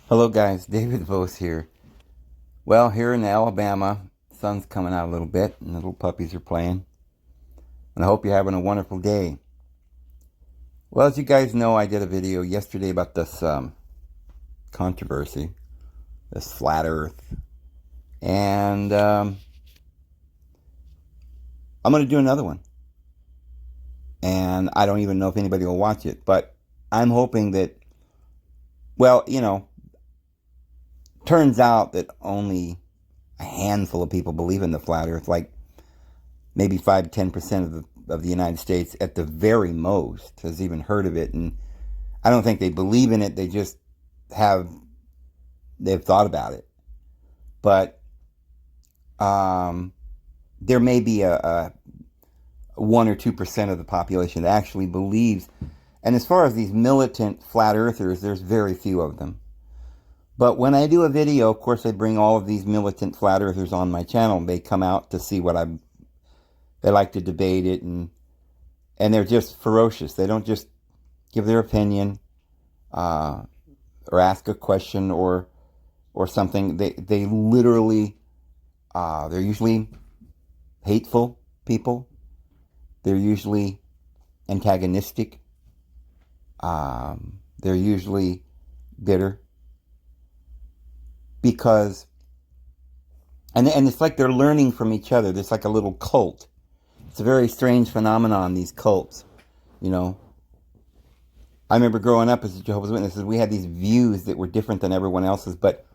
Hello guys, David Vos here. Well, here in Alabama, sun's coming out a little bit and the little puppies are playing. And I hope you're having a wonderful day. Well, as you guys know, I did a video yesterday about this controversy, this flat earth. And I'm going to do another one. And I don't even know if anybody will watch it. But I'm hoping that, well, turns out that only a handful of people believe in the flat earth, like maybe 5-10% of the United States at the very most has even heard of it. And I don't think they believe in it. They've thought about it. But there may be a 1 or 2% of the population that actually believes. And as far as these militant flat earthers, there's very few of them. But when I do a video, of course, I bring all of these militant flat earthers on my channel. They come out to see what they like to debate it, and they're just ferocious. They don't just give their opinion or ask a question or something. They literally, they're usually hateful people. They're usually antagonistic. They're usually bitter. Because, and it's like they're learning from each other. There's like a little cult. It's a very strange phenomenon, these cults. I remember growing up as a Jehovah's Witness, we had these views that were different than everyone else's, but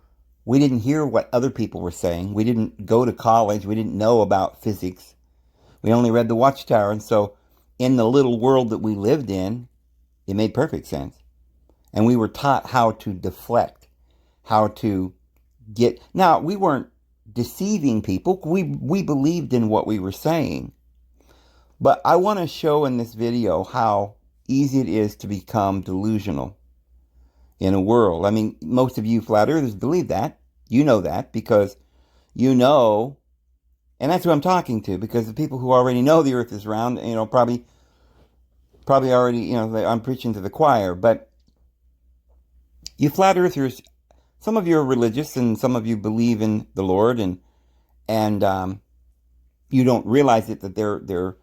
we didn't hear what other people were saying. We didn't go to college. We didn't know about physics. We only read the Watchtower. And so in the little world that we lived in, it made perfect sense. And we were taught how to deflect, how to now, we weren't deceiving people. We believed in what we were saying. But I want to show in this video how easy it is to become delusional in a world. I mean, most of you flat earthers believe that. You know that because you know, and that's who I'm talking to, because the people who already know the earth is round, probably already, I'm preaching to the choir. But you flat earthers, some of you are religious and some of you believe in the Lord, and you don't realize it, that they're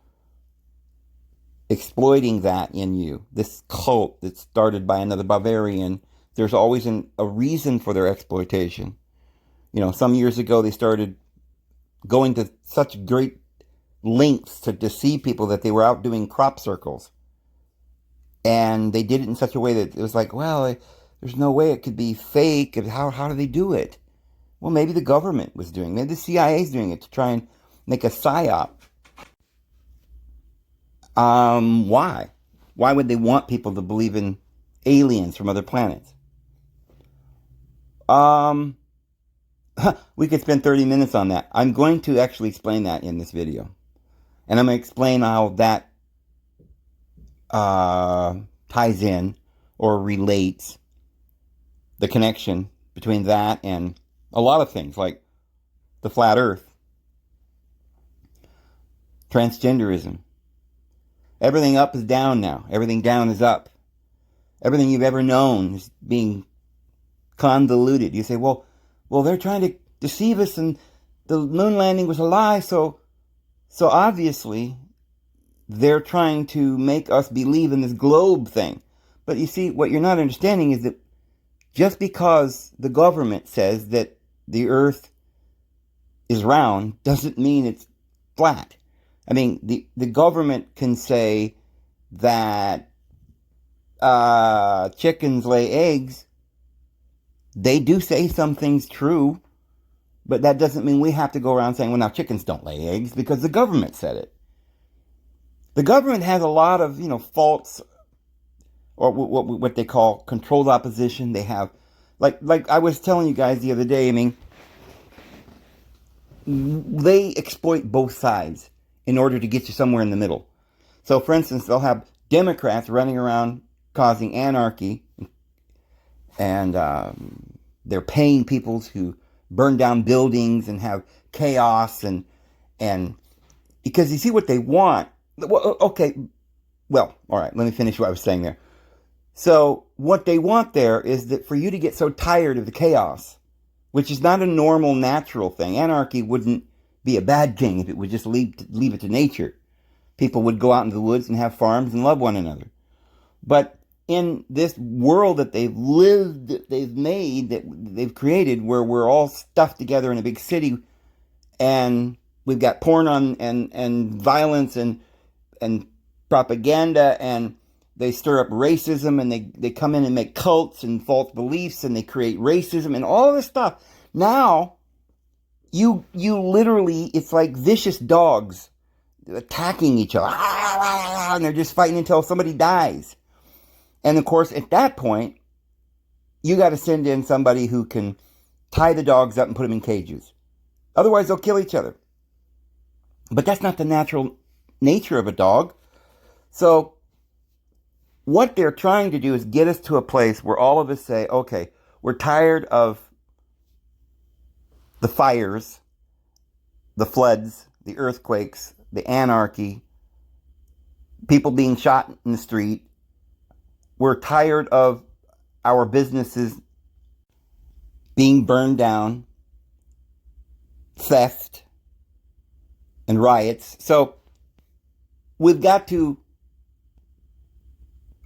exploiting that in you. This cult that's started by another Bavarian, there's always a reason for their exploitation. Some years ago they started going to such great lengths to deceive people that they were out doing crop circles. And they did it in such a way that it was like, well, there's no way it could be fake. How do they do it? Well, maybe the government was doing it. Maybe the CIA is doing it to try and make a psyop. Why? Why would they want people to believe in aliens from other planets? We could spend 30 minutes on that. I'm going to actually explain that in this video. And I'm going to explain how that ties in or relates, the connection between that and a lot of things like the flat earth, transgenderism. Everything up is down now. Everything down is up. Everything you've ever known is being convoluted. You say, well, they're trying to deceive us, and the moon landing was a lie, so obviously they're trying to make us believe in this globe thing. But you see, what you're not understanding is that just because the government says that the earth is round doesn't mean it's flat. I mean, the government can say that chickens lay eggs. They do say some things true, but that doesn't mean we have to go around saying, well, now chickens don't lay eggs because the government said it. The government has a lot of, faults, or what they call controlled opposition. They have, like I was telling you guys the other day, I mean, they exploit both sides in order to get you somewhere in the middle. So, for instance, they'll have Democrats running around causing anarchy, and they're paying people to burn down buildings and have chaos, and because you see what they want. Well, okay, well, all right, let me finish what I was saying there. So what they want there is that for you to get so tired of the chaos, which is not a normal, natural thing. Anarchy wouldn't be a bad thing if it would just leave it to nature. People would go out into the woods and have farms and love one another. But in this world that they've lived, that they've made, that they've created, where we're all stuffed together in a big city, and we've got porn on and violence and propaganda, and they stir up racism, and they come in and make cults and false beliefs, and they create racism and all this stuff. Now, you literally, it's like vicious dogs attacking each other, and they're just fighting until somebody dies. And of course, at that point, you got to send in somebody who can tie the dogs up and put them in cages. Otherwise, they'll kill each other. But that's not the natural nature of a dog. So what they're trying to do is get us to a place where all of us say, okay, we're tired of the fires, the floods, the earthquakes, the anarchy, people being shot in the street. We're tired of our businesses being burned down, theft, and riots. So we've got to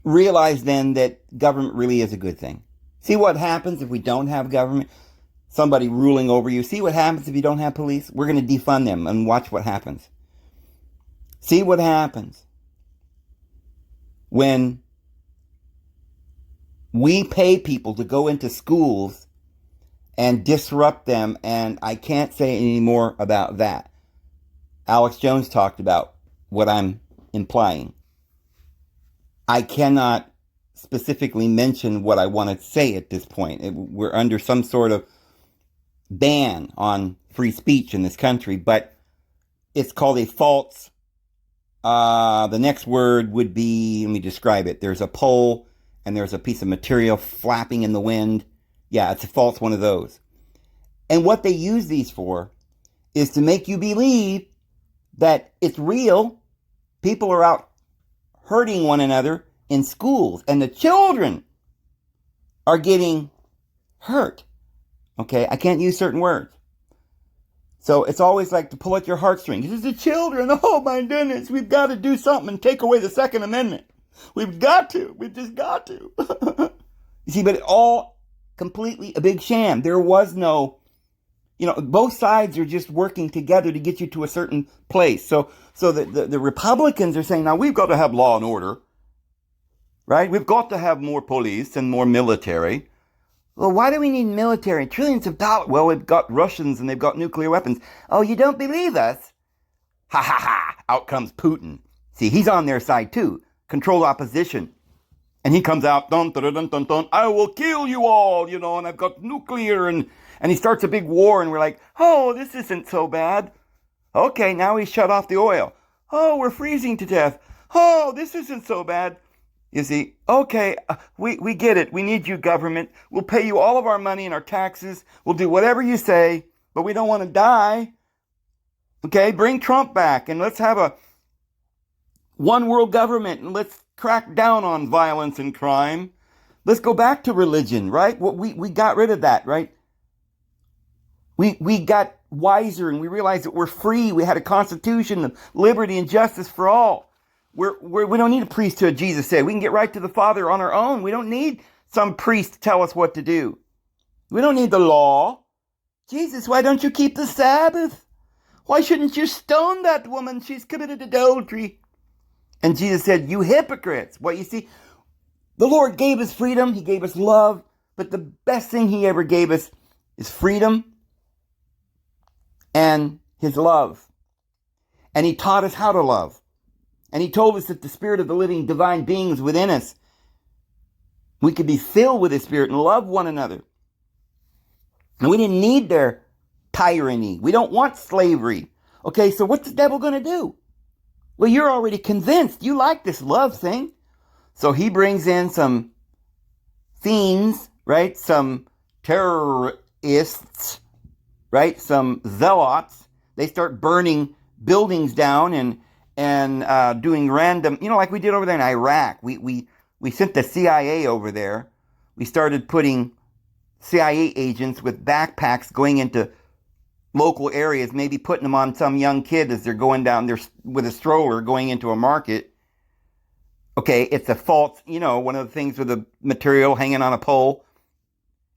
realize then that government really is a good thing. See what happens if we don't have government, somebody ruling over you. See what happens if you don't have police. We're going to defund them and watch what happens. See what happens when we pay people to go into schools and disrupt them, and I can't say any more about that. Alex Jones talked about what I'm implying. I cannot specifically mention what I want to say at this point. We're under some sort of ban on free speech in this country, but it's called a false. The next word would be, let me describe it. There's a pole and there's a piece of material flapping in the wind. Yeah, it's a false one of those. And what they use these for is to make you believe that it's real. People are out hurting one another in schools, and the children are getting hurt. Okay, I can't use certain words. So it's always like to pull at your heartstrings. This is the children. Oh my goodness, we've got to do something and take away the Second Amendment. We've got to. We've just got to. You see, but it all completely a big sham. There was no, both sides are just working together to get you to a certain place. So the Republicans are saying, now we've got to have law and order, right? We've got to have more police and more military. Well, why do we need military? Trillions of dollars. Well, we've got Russians and they've got nuclear weapons. Oh, you don't believe us? Ha ha ha. Out comes Putin. See, he's on their side too. Controlled opposition. And he comes out, dun, dun, dun, dun, dun, I will kill you all, and I've got nuclear, and he starts a big war, and we're like, oh, this isn't so bad. Okay, now he's shut off the oil. Oh, we're freezing to death. Oh, this isn't so bad. You see, okay, we get it. We need you, government. We'll pay you all of our money and our taxes. We'll do whatever you say, but we don't want to die. Okay, bring Trump back, and let's have a one world government, and let's crack down on violence and crime. Let's go back to religion, right? We got rid of that, right? We got wiser, and we realized that we're free. We had a constitution of liberty and justice for all. We don't need a priesthood, Jesus said. We can get right to the Father on our own. We don't need some priest to tell us what to do. We don't need the law. Jesus, why don't you keep the Sabbath? Why shouldn't you stone that woman? She's committed adultery. And Jesus said, you hypocrites. Well, you see, the Lord gave us freedom. He gave us love. But the best thing he ever gave us is freedom and his love. And he taught us how to love. And he told us that the Spirit of the living divine being is within us. We could be filled with his Spirit and love one another. And we didn't need their tyranny. We don't want slavery. Okay, so what's the devil going to do? Well, you're already convinced. You like this love thing. So he brings in some fiends, right? Some terrorists, right? Some zealots. They start burning buildings down and doing random, like we did over there in Iraq. We we sent the CIA over there. We started putting CIA agents with backpacks going into local areas, maybe putting them on some young kid as they're going down there with a stroller going into a market. Okay, it's a false, one of the things with the material hanging on a pole.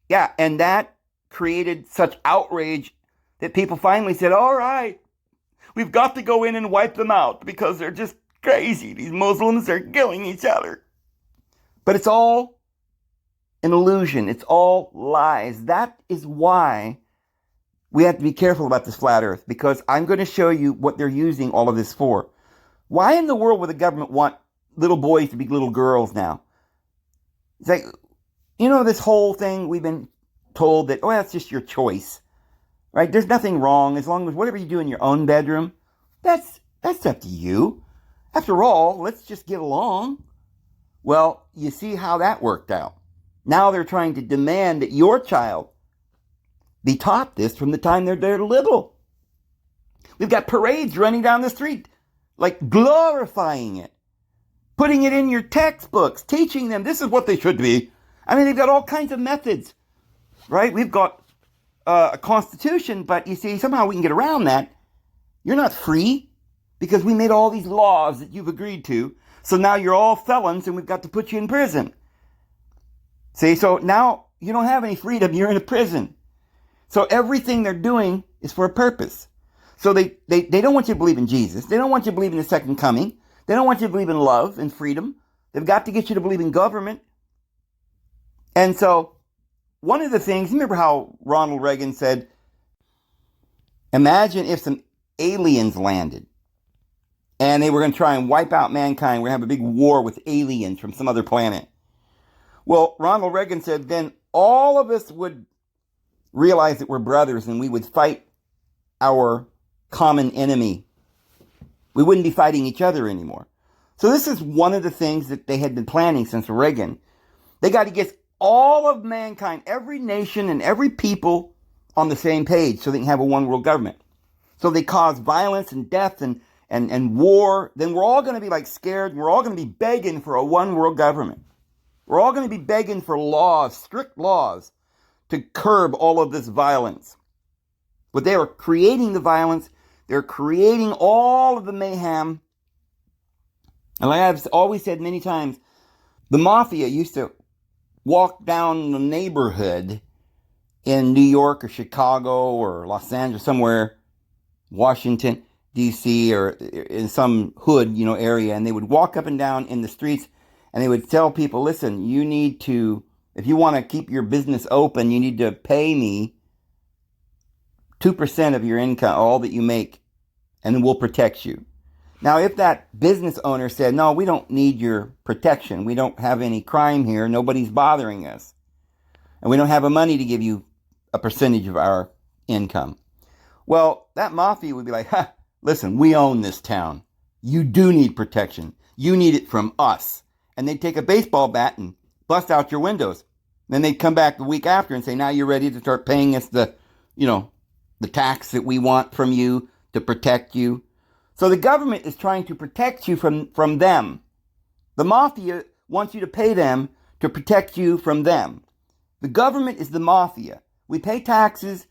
Yeah, and that created such outrage that people finally said, all right, we've got to go in and wipe them out because they're just crazy. These Muslims are killing each other. But it's all an illusion. It's all lies. That is why we have to be careful about this flat earth, because I'm going to show you what they're using all of this for. Why in the world would the government want little boys to be little girls now? It's like, this whole thing we've been told that, that's just your choice, right? There's nothing wrong as long as whatever you do in your own bedroom, that's up to you. After all, let's just get along. Well, you see how that worked out. Now they're trying to demand that your child be taught this from the time they're little. We've got parades running down the street, like glorifying it, putting it in your textbooks, teaching them this is what they should be. I mean, they've got all kinds of methods, right? We've got a constitution, but you see, somehow we can get around that. You're not free because we made all these laws that you've agreed to. So now you're all felons and we've got to put you in prison. See, so now you don't have any freedom. You're in a prison. So everything they're doing is for a purpose. So they don't want you to believe in Jesus. They don't want you to believe in the second coming. They don't want you to believe in love and freedom. They've got to get you to believe in government. And so one of the things, remember how Ronald Reagan said, imagine if some aliens landed and they were going to try and wipe out mankind. We're going to have a big war with aliens from some other planet. Well, Ronald Reagan said then all of us would realize that we're brothers and we would fight our common enemy. We wouldn't be fighting each other anymore. So this is one of the things that they had been planning since Reagan. They got to get all of mankind, every nation and every people on the same page so they can have a one world government. So they cause violence and death and war. Then we're all going to be like scared. And we're all going to be begging for a one world government. We're all going to be begging for laws, strict laws, to curb all of this violence. But they are creating the violence. They're creating all of the mayhem. And like I've always said many times, the mafia used to walk down the neighborhood in New York or Chicago or Los Angeles, somewhere, Washington, D.C., or in some hood, area, and they would walk up and down in the streets and they would tell people, listen, you need to, if you want to keep your business open, you need to pay me 2% of your income, all that you make, and we'll protect you. Now, if that business owner said, no, we don't need your protection. We don't have any crime here. Nobody's bothering us. And we don't have the money to give you a percentage of our income. Well, that mafia would be like, listen, we own this town. You do need protection. You need it from us. And they'd take a baseball bat and bust out your windows. Then they'd come back the week after and say, now you're ready to start paying us the tax that we want from you to protect you. So the government is trying to protect you from them. The mafia wants you to pay them to protect you from them. The government is the mafia. We pay taxes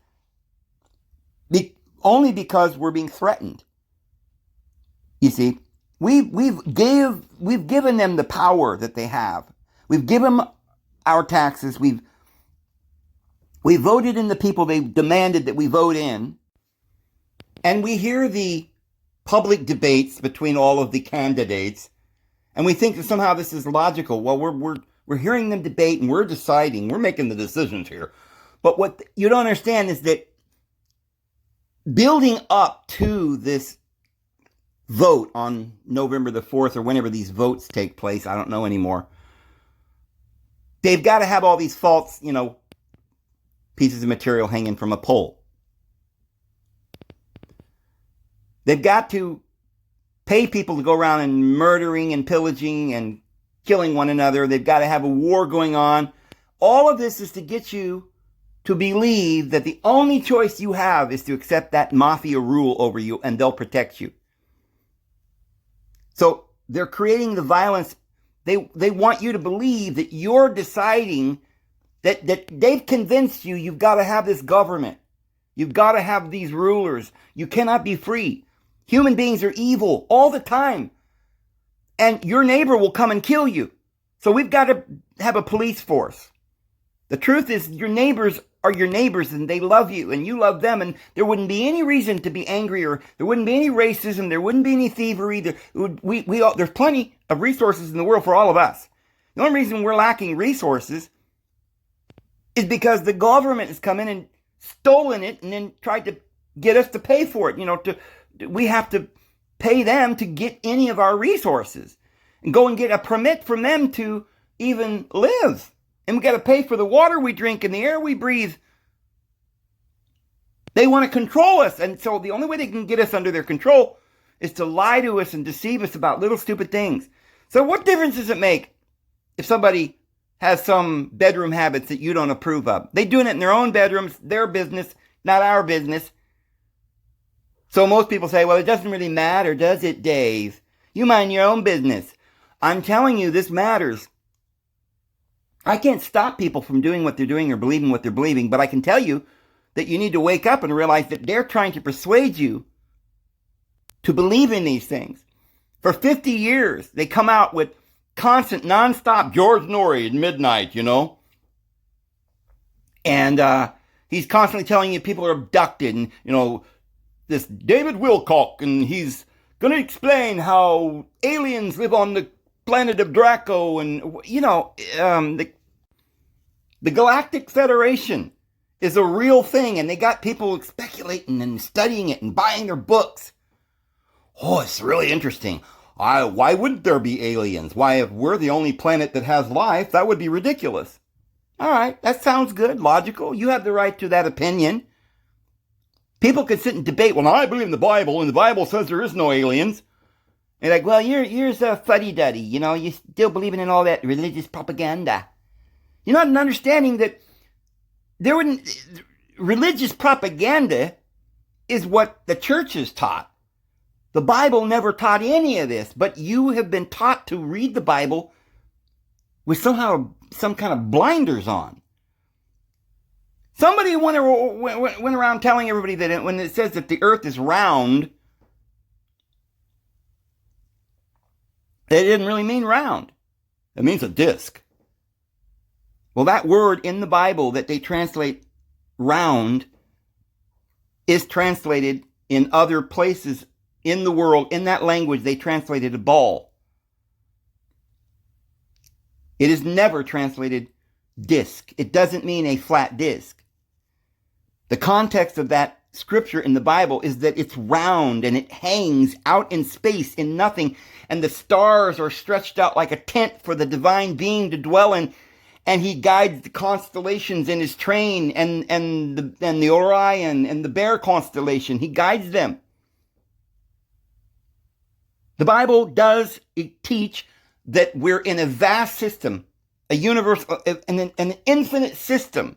only because we're being threatened. You see, we've given them the power that they have. We've given them our taxes. We voted in the people they demanded that we vote in. And we hear the public debates between all of the candidates, and we think that somehow this is logical. Well, we're hearing them debate and we're deciding, we're making the decisions here. But what you don't understand is that building up to this vote on November the 4th or whenever these votes take place, I don't know anymore, they've got to have all these false, pieces of material hanging from a pole. They've got to pay people to go around and murdering and pillaging and killing one another. They've got to have a war going on. All of this is to get you to believe that the only choice you have is to accept that mafia rule over you and they'll protect you. So they're creating the violence They want you to believe that you're deciding that they've convinced you you've got to have this government. You've got to have these rulers. You cannot be free. Human beings are evil all the time. And your neighbor will come and kill you. So we've got to have a police force. The truth is your neighbors are your neighbors and they love you and you love them, and there wouldn't be any reason to be angry, or there wouldn't be any racism, there wouldn't be any thievery. There's plenty of resources in the world for all of us. The only reason we're lacking resources is because the government has come in and stolen it and then tried to get us to pay for it. We have to pay them to get any of our resources and go and get a permit from them to even live. And we got to pay for the water we drink and the air we breathe. They want to control us. And so the only way they can get us under their control is to lie to us and deceive us about little stupid things. So what difference does it make if somebody has some bedroom habits that you don't approve of? They're doing it in their own bedrooms, their business, not our business. So most people say, well, it doesn't really matter, does it, Dave? You mind your own business. I'm telling you, this matters. I can't stop people from doing what they're doing or believing what they're believing, but I can tell you that you need to wake up and realize that they're trying to persuade you to believe in these things. For 50 years, they come out with constant, nonstop George Norrie at midnight, And he's constantly telling you people are abducted, and, this David Wilcock, and he's going to explain how aliens live on the planet of Draco, and the Galactic Federation is a real thing, and they got people speculating and studying it and buying their books. Oh, it's really interesting. Why wouldn't there be aliens? Why, if we're the only planet that has life, that would be ridiculous. All right, that sounds good, logical. You have the right to that opinion. People could sit and debate, well, I believe in the Bible, and the Bible says there is no aliens. And like, well, you're a fuddy-duddy, you're still believing in all that religious propaganda. You're not understanding that religious propaganda is what the church is taught. The Bible never taught any of this, but you have been taught to read the Bible with some kind of blinders on. Somebody went around telling everybody that when it says that the earth is round, that it didn't really mean round. It means a disc. Well, that word in the Bible that they translate round is translated in other places in the world. In that language, they translated a ball. It is never translated disc. It doesn't mean a flat disc. The context of that scripture in the Bible is that it's round and it hangs out in space in nothing, and the stars are stretched out like a tent for the divine being to dwell in, and he guides the constellations in his train, and the Orion and the Bear constellation. He guides them. The Bible does teach that we're in a vast system, a universe, an infinite system.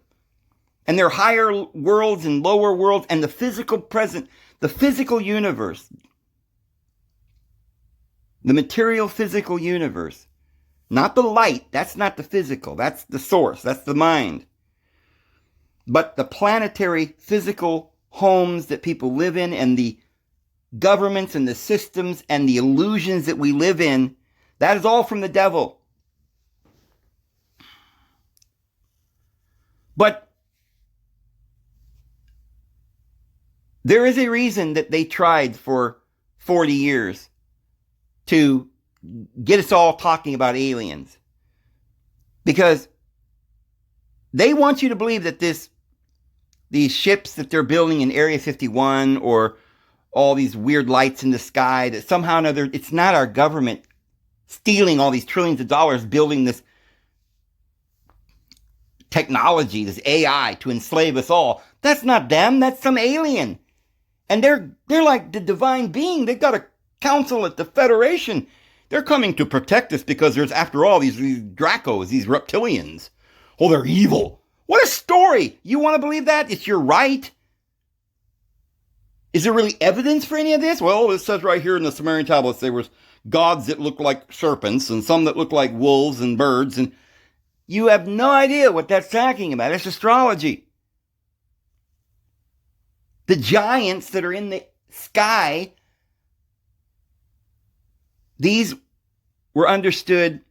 And there are higher worlds and lower worlds, and the physical universe, the material physical universe, not the light, that's not the physical, that's the source, that's the mind. But the planetary physical homes that people live in, and the governments and the systems and the illusions that we live in, that is all from the devil. But there is a reason that they tried for 40 years to get us all talking about aliens. Because they want you to believe that these ships that they're building in Area 51, or all these weird lights in the sky, that somehow or another, it's not our government stealing all these trillions of dollars building this technology, this AI to enslave us all. That's not them, that's some alien. And they're like the divine being. They've got a council at the Federation. They're coming to protect us because there's, after all, these Dracos, these reptilians. Oh, they're evil. What a story. You want to believe that? It's your right. Is there really evidence for any of this? Well, it says right here in the Sumerian tablets there was gods that look like serpents and some that look like wolves and birds. And you have no idea what that's talking about. It's astrology. The giants that are in the sky, these were understood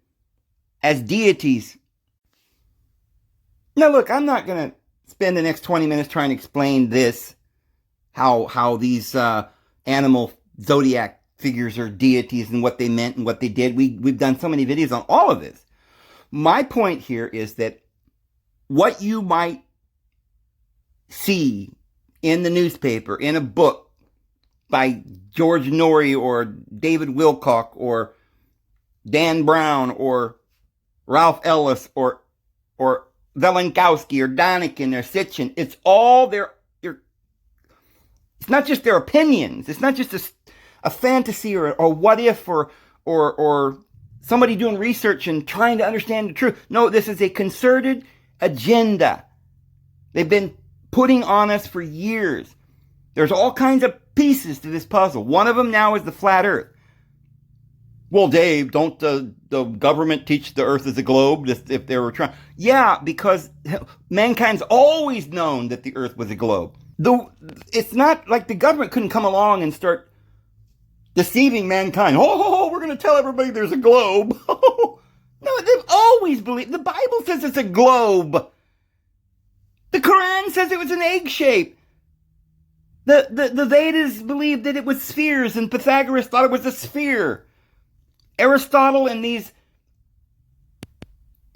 as deities. Now look, I'm not going to spend the next 20 minutes trying to explain this, how these animal zodiac figures are deities and what they meant and what they did. We've done so many videos on all of this. My point here is that what you might see in the newspaper, in a book by George Norrie or David Wilcock or Dan Brown or Ralph Ellis or Velenkowski or Donikin or Sitchin, it's all it's not just their opinions. It's not just a fantasy or what if or somebody doing research and trying to understand the truth. No, this is a concerted agenda. They've been putting on us for years. There's all kinds of pieces to this puzzle. One of them now is the flat earth. Well, Dave, don't the government teach the earth is a globe if they were trying? Yeah, because mankind's always known that the earth was a globe. It's not like the government couldn't come along and start deceiving mankind. Oh, we're going to tell everybody there's a globe. No, they've always believed. The Bible says it's a globe. The Quran says it was an egg shape. The Vedas believed that it was spheres, and Pythagoras thought it was a sphere. Aristotle and these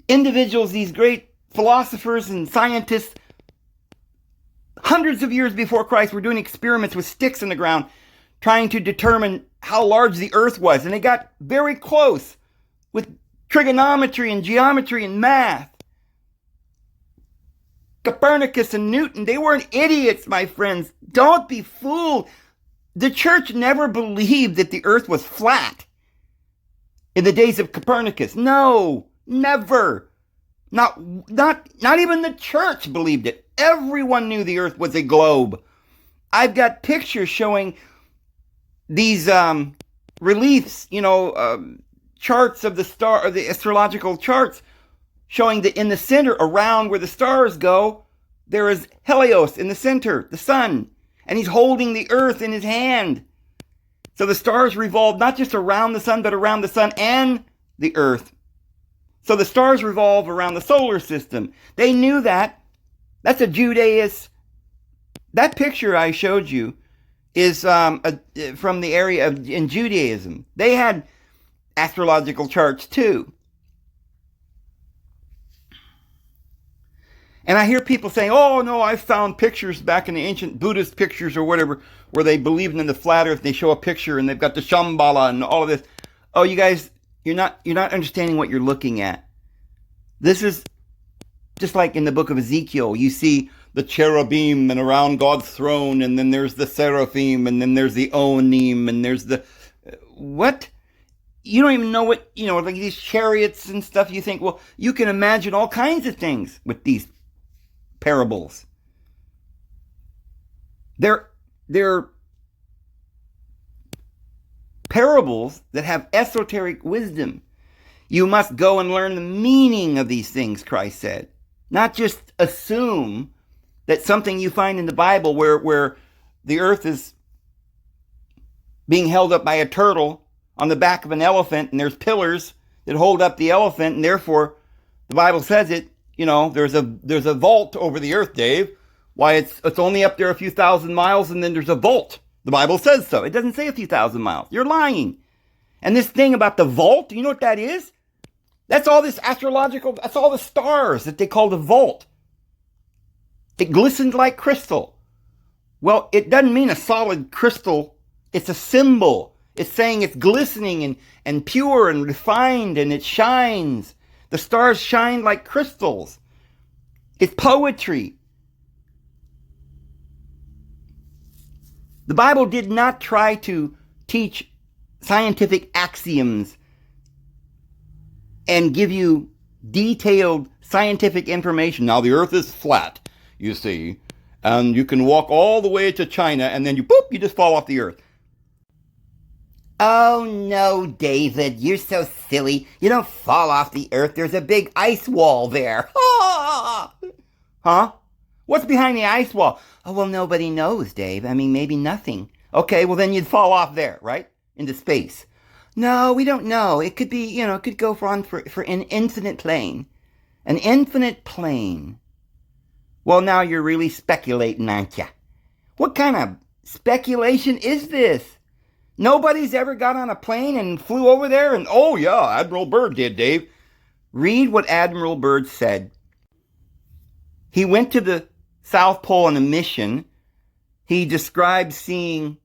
individuals, these great philosophers and scientists, hundreds of years before Christ, were doing experiments with sticks in the ground, trying to determine how large the earth was. And they got very close with trigonometry and geometry and math. Copernicus and Newton, they weren't idiots, my friends. Don't be fooled. The church never believed that the earth was flat in the days of Copernicus. No, never. Not even the church believed it. Everyone knew the earth was a globe. I've got pictures showing these reliefs, charts of the star, or the astrological charts, showing that in the center, around where the stars go, there is Helios in the center, the sun, and he's holding the earth in his hand. So the stars revolve not just around the sun, but around the sun and the earth. So the stars revolve around the solar system. They knew that. That's a Judaist. That picture I showed you is from the area in Judaism. They had astrological charts too. And I hear people saying, oh no, I found pictures back in the ancient Buddhist pictures or whatever, where they believed in the flat earth. They show a picture and they've got the Shambhala and all of this. Oh, you guys, you're not understanding what you're looking at. This is just like in the book of Ezekiel. You see the cherubim and around God's throne, and then there's the seraphim, and then there's the onim, and there's the what? You don't even know what, like these chariots and stuff. You think, well, you can imagine all kinds of things with these parables. They're parables that have esoteric wisdom. You must go and learn the meaning of these things, Christ said. Not just assume that something you find in the Bible where the earth is being held up by a turtle on the back of an elephant, and there's pillars that hold up the elephant, and therefore the Bible says it. There's a vault over the earth, Dave. Why, it's only up there a few thousand miles, and then there's a vault. The Bible says so. It doesn't say a few thousand miles. You're lying. And this thing about the vault, you know what that is? That's all this astrological, that's all the stars that they call the vault. It glistened like crystal. Well, it doesn't mean a solid crystal. It's a symbol. It's saying it's glistening and pure and refined, and it shines. The stars shine like crystals. It's poetry. The Bible did not try to teach scientific axioms and give you detailed scientific information. Now, the earth is flat, you see, and you can walk all the way to China, and then you just fall off the earth. Oh no, David, you're so silly. You don't fall off the earth. There's a big ice wall there. Huh? What's behind the ice wall? Oh, well, nobody knows, Dave. I mean, maybe nothing. Okay, well, then you'd fall off there, right? Into space. No, we don't know. It could be, it could go for an infinite plane. An infinite plane. Well, now you're really speculating, aren't you? What kind of speculation is this? Nobody's ever got on a plane and flew over there and, oh yeah, Admiral Byrd did, Dave. Read what Admiral Byrd said. He went to the South Pole on a mission. He described seeing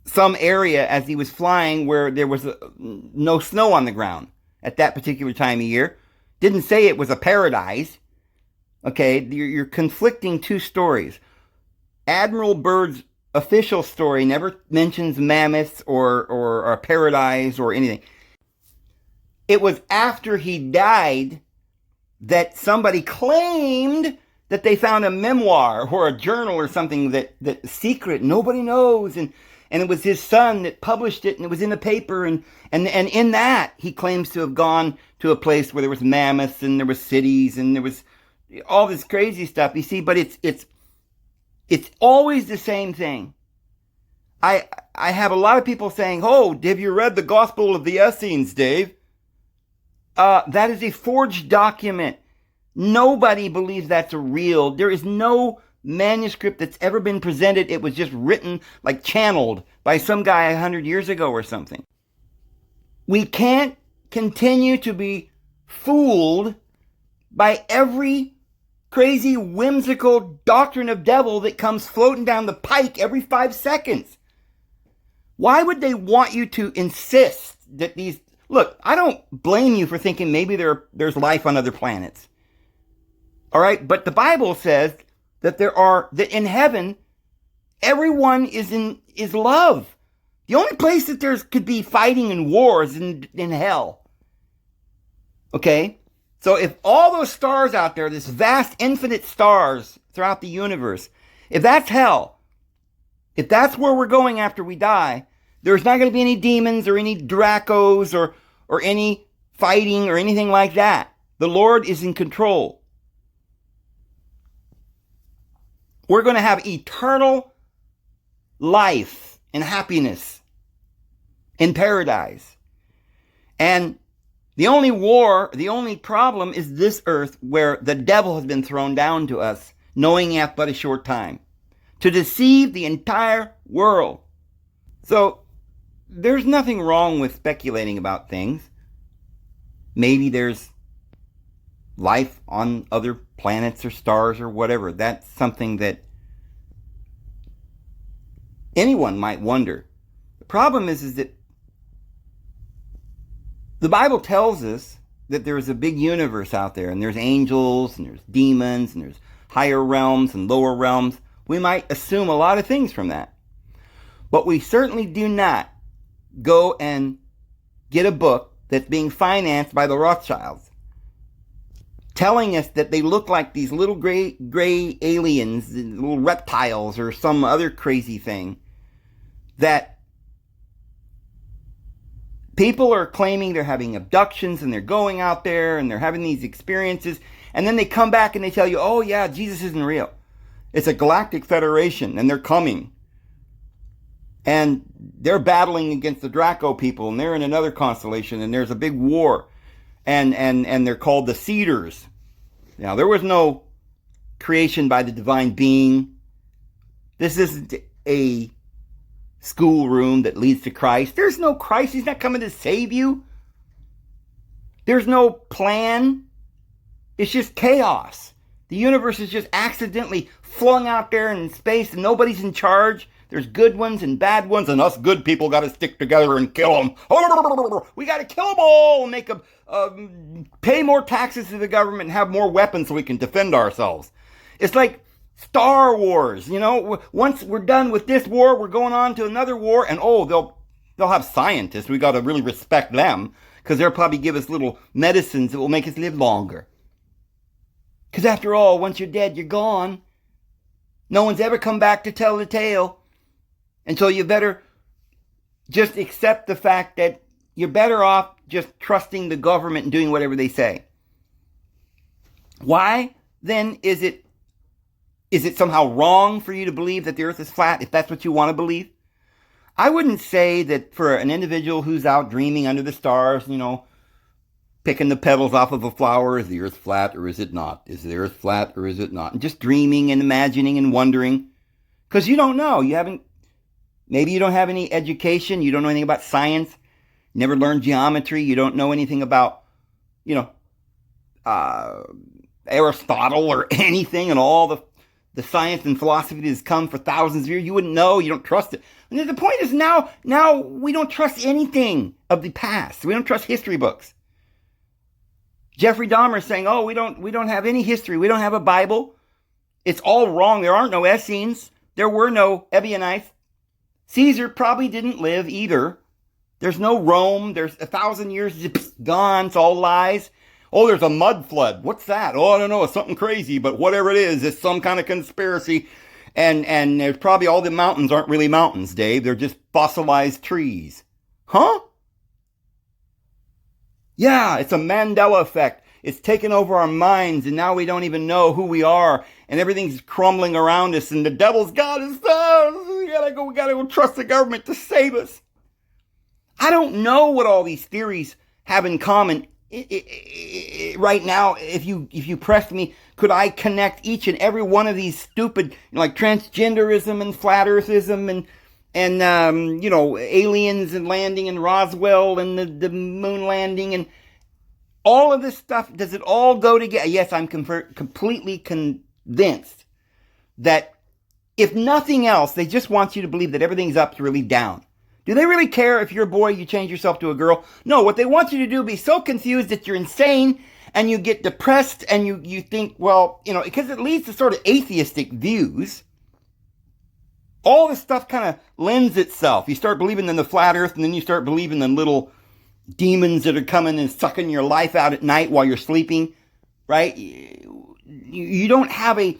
some area as he was flying where there was no snow on the ground at that particular time of year. Didn't say it was a paradise. Okay, you're conflicting two stories. Admiral Byrd's official story never mentions mammoths or a paradise or anything. It was after he died that somebody claimed that they found a memoir or a journal or something that secret, nobody knows, and it was his son that published it, and it was in the paper, and in that he claims to have gone to a place where there was mammoths and there was cities and there was all this crazy stuff. You see, but it's always the same thing. I have a lot of people saying, "Oh, have you read the Gospel of the Essenes, Dave?" That is a forged document. Nobody believes that's real. There is no manuscript that's ever been presented. It was just written, like channeled by some guy 100 years ago or something. We can't continue to be fooled by every crazy, whimsical doctrine of devil that comes floating down the pike every 5 seconds. Why would they want you to insist that these... Look, I don't blame you for thinking maybe there's life on other planets. All right? But the Bible says that that in heaven, everyone is love. The only place that could be fighting and wars in hell. Okay? So if all those stars out there, this vast infinite stars throughout the universe, if that's hell, if that's where we're going after we die, there's not going to be any demons or any Dracos or any fighting or anything like that. The Lord is in control. We're going to have eternal life and happiness in paradise. And the only problem is this earth where the devil has been thrown down to us, knowing he hath but a short time, to deceive the entire world. So, there's nothing wrong with speculating about things. Maybe there's life on other planets or stars or whatever. That's something that anyone might wonder. The problem is that the Bible tells us that there's a big universe out there, and there's angels, and there's demons, and there's higher realms and lower realms. We might assume a lot of things from that. But we certainly do not go and get a book that's being financed by the Rothschilds, telling us that they look like these little gray aliens, little reptiles, or some other crazy thing, that people are claiming they're having abductions and they're going out there and they're having these experiences, and then they come back and they tell you, oh yeah, Jesus isn't real. It's a galactic federation and they're coming. And they're battling against the Draco people, and they're in another constellation, and there's a big war. And they're called the Cedars. Now, there was no creation by the divine being. This isn't a schoolroom that leads to Christ. There's no Christ. He's not coming to save you. There's no plan. It's just chaos. The universe is just accidentally flung out there in space, and nobody's in charge. There's good ones and bad ones, and us good people got to stick together and kill them. We got to kill them all and make them pay more taxes to the government and have more weapons so we can defend ourselves. It's like Star Wars, Once we're done with this war, we're going on to another war, and they'll have scientists. We got to really respect them because they'll probably give us little medicines that will make us live longer. Because after all, once you're dead, you're gone. No one's ever come back to tell the tale. And so you better just accept the fact that you're better off just trusting the government and doing whatever they say. Why then is it somehow wrong for you to believe that the earth is flat if that's what you want to believe? I wouldn't say that for an individual who's out dreaming under the stars, picking the petals off of a flower, is the earth flat or is it not? Is the earth flat or is it not? And just dreaming and imagining and wondering. Because you don't know. Maybe you don't have any education. You don't know anything about science. You never learned geometry. You don't know anything about, Aristotle or anything and all the science and philosophy that has come for thousands of years. You wouldn't know. You don't trust it. And the point is now we don't trust anything of the past. We don't trust history books. Jeffrey Dahmer is saying, we don't have any history. We don't have a Bible. It's all wrong. There aren't no Essenes. There were no Ebionites. Caesar probably didn't live either. There's no Rome. There's 1,000 years gone. It's all lies. Oh, there's a mud flood. What's that? Oh, I don't know. It's something crazy, but whatever it is, it's some kind of conspiracy. And there's probably all the mountains aren't really mountains, Dave. They're just fossilized trees. Huh? Yeah, it's a Mandela effect. It's taken over our minds, and now we don't even know who we are, and everything's crumbling around us, and the devil's got us. We gotta go trust the government to save us. I don't know what all these theories have in common. Right now, if you pressed me, could I connect each and every one of these stupid, like transgenderism and flat earthism and aliens and landing in Roswell and the moon landing and all of this stuff? Does it all go together? Yes, I'm completely convinced that if nothing else, they just want you to believe that everything's up really down. Do they really care if you're a boy, you change yourself to a girl? No, what they want you to do is be so confused that you're insane and you get depressed and you think, because it leads to sort of atheistic views. All this stuff kind of lends itself. You start believing in the flat earth and then you start believing in little demons that are coming and sucking your life out at night while you're sleeping, right? You don't have a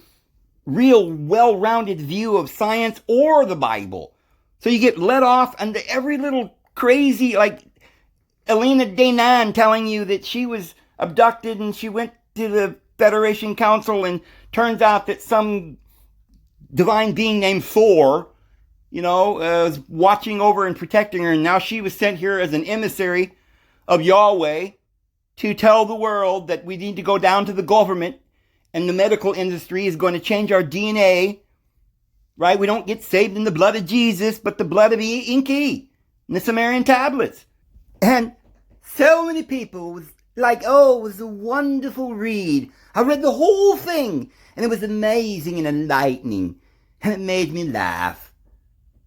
real well-rounded view of science or the Bible. So you get led off into every little crazy, like Elena Danan telling you that she was abducted and she went to the Federation Council and turns out that some divine being named Thor, was watching over and protecting her, and now she was sent here as an emissary of Yahweh to tell the world that we need to go down to the government and the medical industry is going to change our DNA. Right? We don't get saved in the blood of Jesus, but the blood of Inki and the Sumerian tablets. And so many people was like, it was a wonderful read. I read the whole thing, and it was amazing and enlightening, and it made me laugh.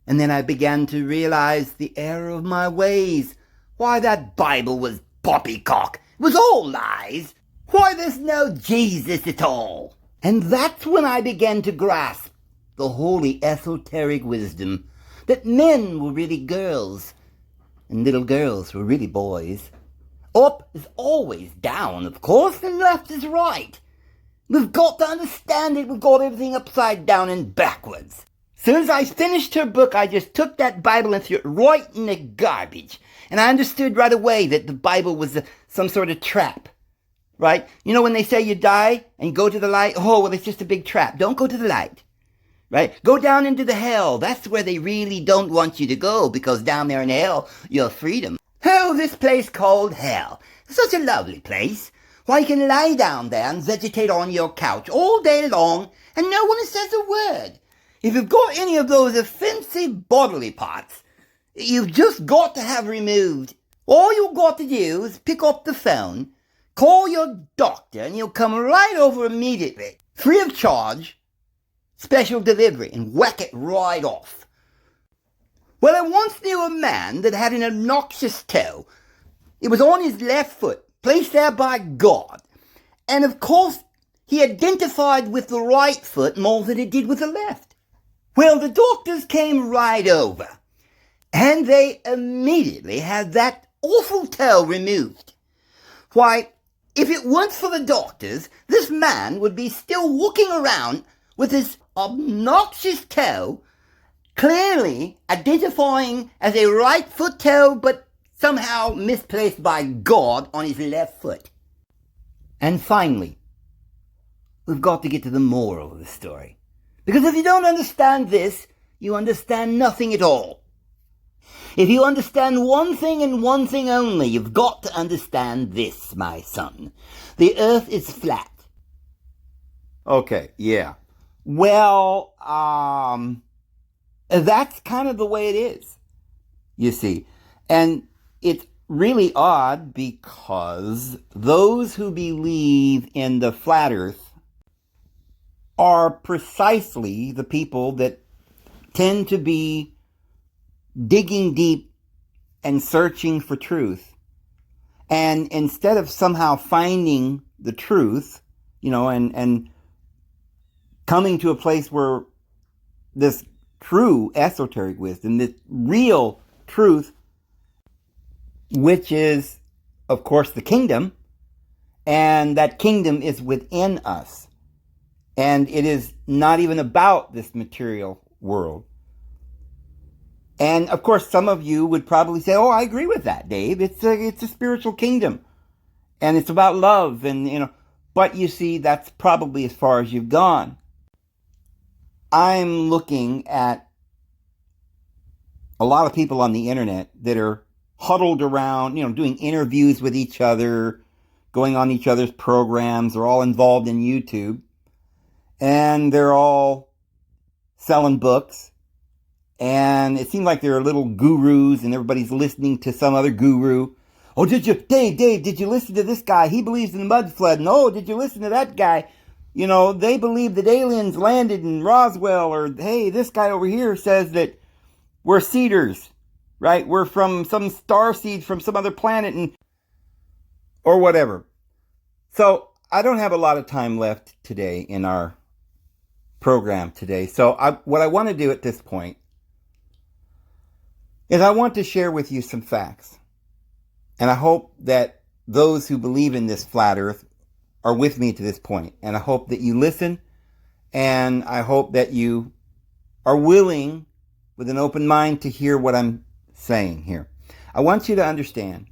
And then I began to realize the error of my ways. Why, that Bible was poppycock. It was all lies. Why, there's no Jesus at all. And that's when I began to grasp the holy esoteric wisdom that men were really girls and little girls were really boys. Up is always down, of course, and left is right. We've got to understand it. We've got everything upside down and backwards. As soon as I finished her book, I just took that Bible and threw it right in the garbage. And I understood right away that the Bible was some sort of trap. Right? When they say you die and you go to the light, it's just a big trap. Don't go to the light. Right? Go down into the hell. That's where they really don't want you to go, because down there in hell, you're freedom. Oh, this place called hell. Such a lovely place. Why, you can lie down there and vegetate on your couch all day long, and no one says a word. If you've got any of those offensive bodily parts, you've just got to have removed. All you've got to do is pick up the phone, call your doctor, and he'll come right over immediately, free of charge, special delivery, and whack it right off. Well, I once knew a man that had an obnoxious toe. It was on his left foot, placed there by God. And of course, he identified with the right foot more than it did with the left. Well, the doctors came right over, and they immediately had that awful toe removed. Why, if it weren't for the doctors, this man would be still walking around with his obnoxious toe clearly identifying as a right foot toe, but somehow misplaced by God on his left foot. And finally, we've got to get to the moral of the story. Because if you don't understand this, you understand nothing at all. If you understand one thing and one thing only, you've got to understand this, my son. The earth is flat. Okay, yeah. Well, that's kind of the way it is, you see. And it's really odd because those who believe in the flat earth are precisely the people that tend to be digging deep and searching for truth. And instead of somehow finding the truth, and coming to a place where this true esoteric wisdom, this real truth, which is, of course, the kingdom, and that kingdom is within us. And it is not even about this material world. And, of course, some of you would probably say, oh, I agree with that, Dave. It's a spiritual kingdom. And it's about love. And, but you see, that's probably as far as you've gone. I'm looking at a lot of people on the internet that are huddled around, doing interviews with each other, going on each other's programs. They're all involved in YouTube. And they're all selling books. And it seems like they're little gurus and everybody's listening to some other guru. Oh, Dave, did you listen to this guy? He believes in the mud flood. And oh, did you listen to that guy? They believe that aliens landed in Roswell. Or, hey, this guy over here says that we're seeders, right? We're from some star seed from some other planet or whatever. So I don't have a lot of time left today in our program today. So what I want to do at this point is I want to share with you some facts. And I hope that those who believe in this flat earth are with me to this point. And I hope that you listen. And I hope that you are willing, with an open mind, to hear what I'm saying here. I want you to understand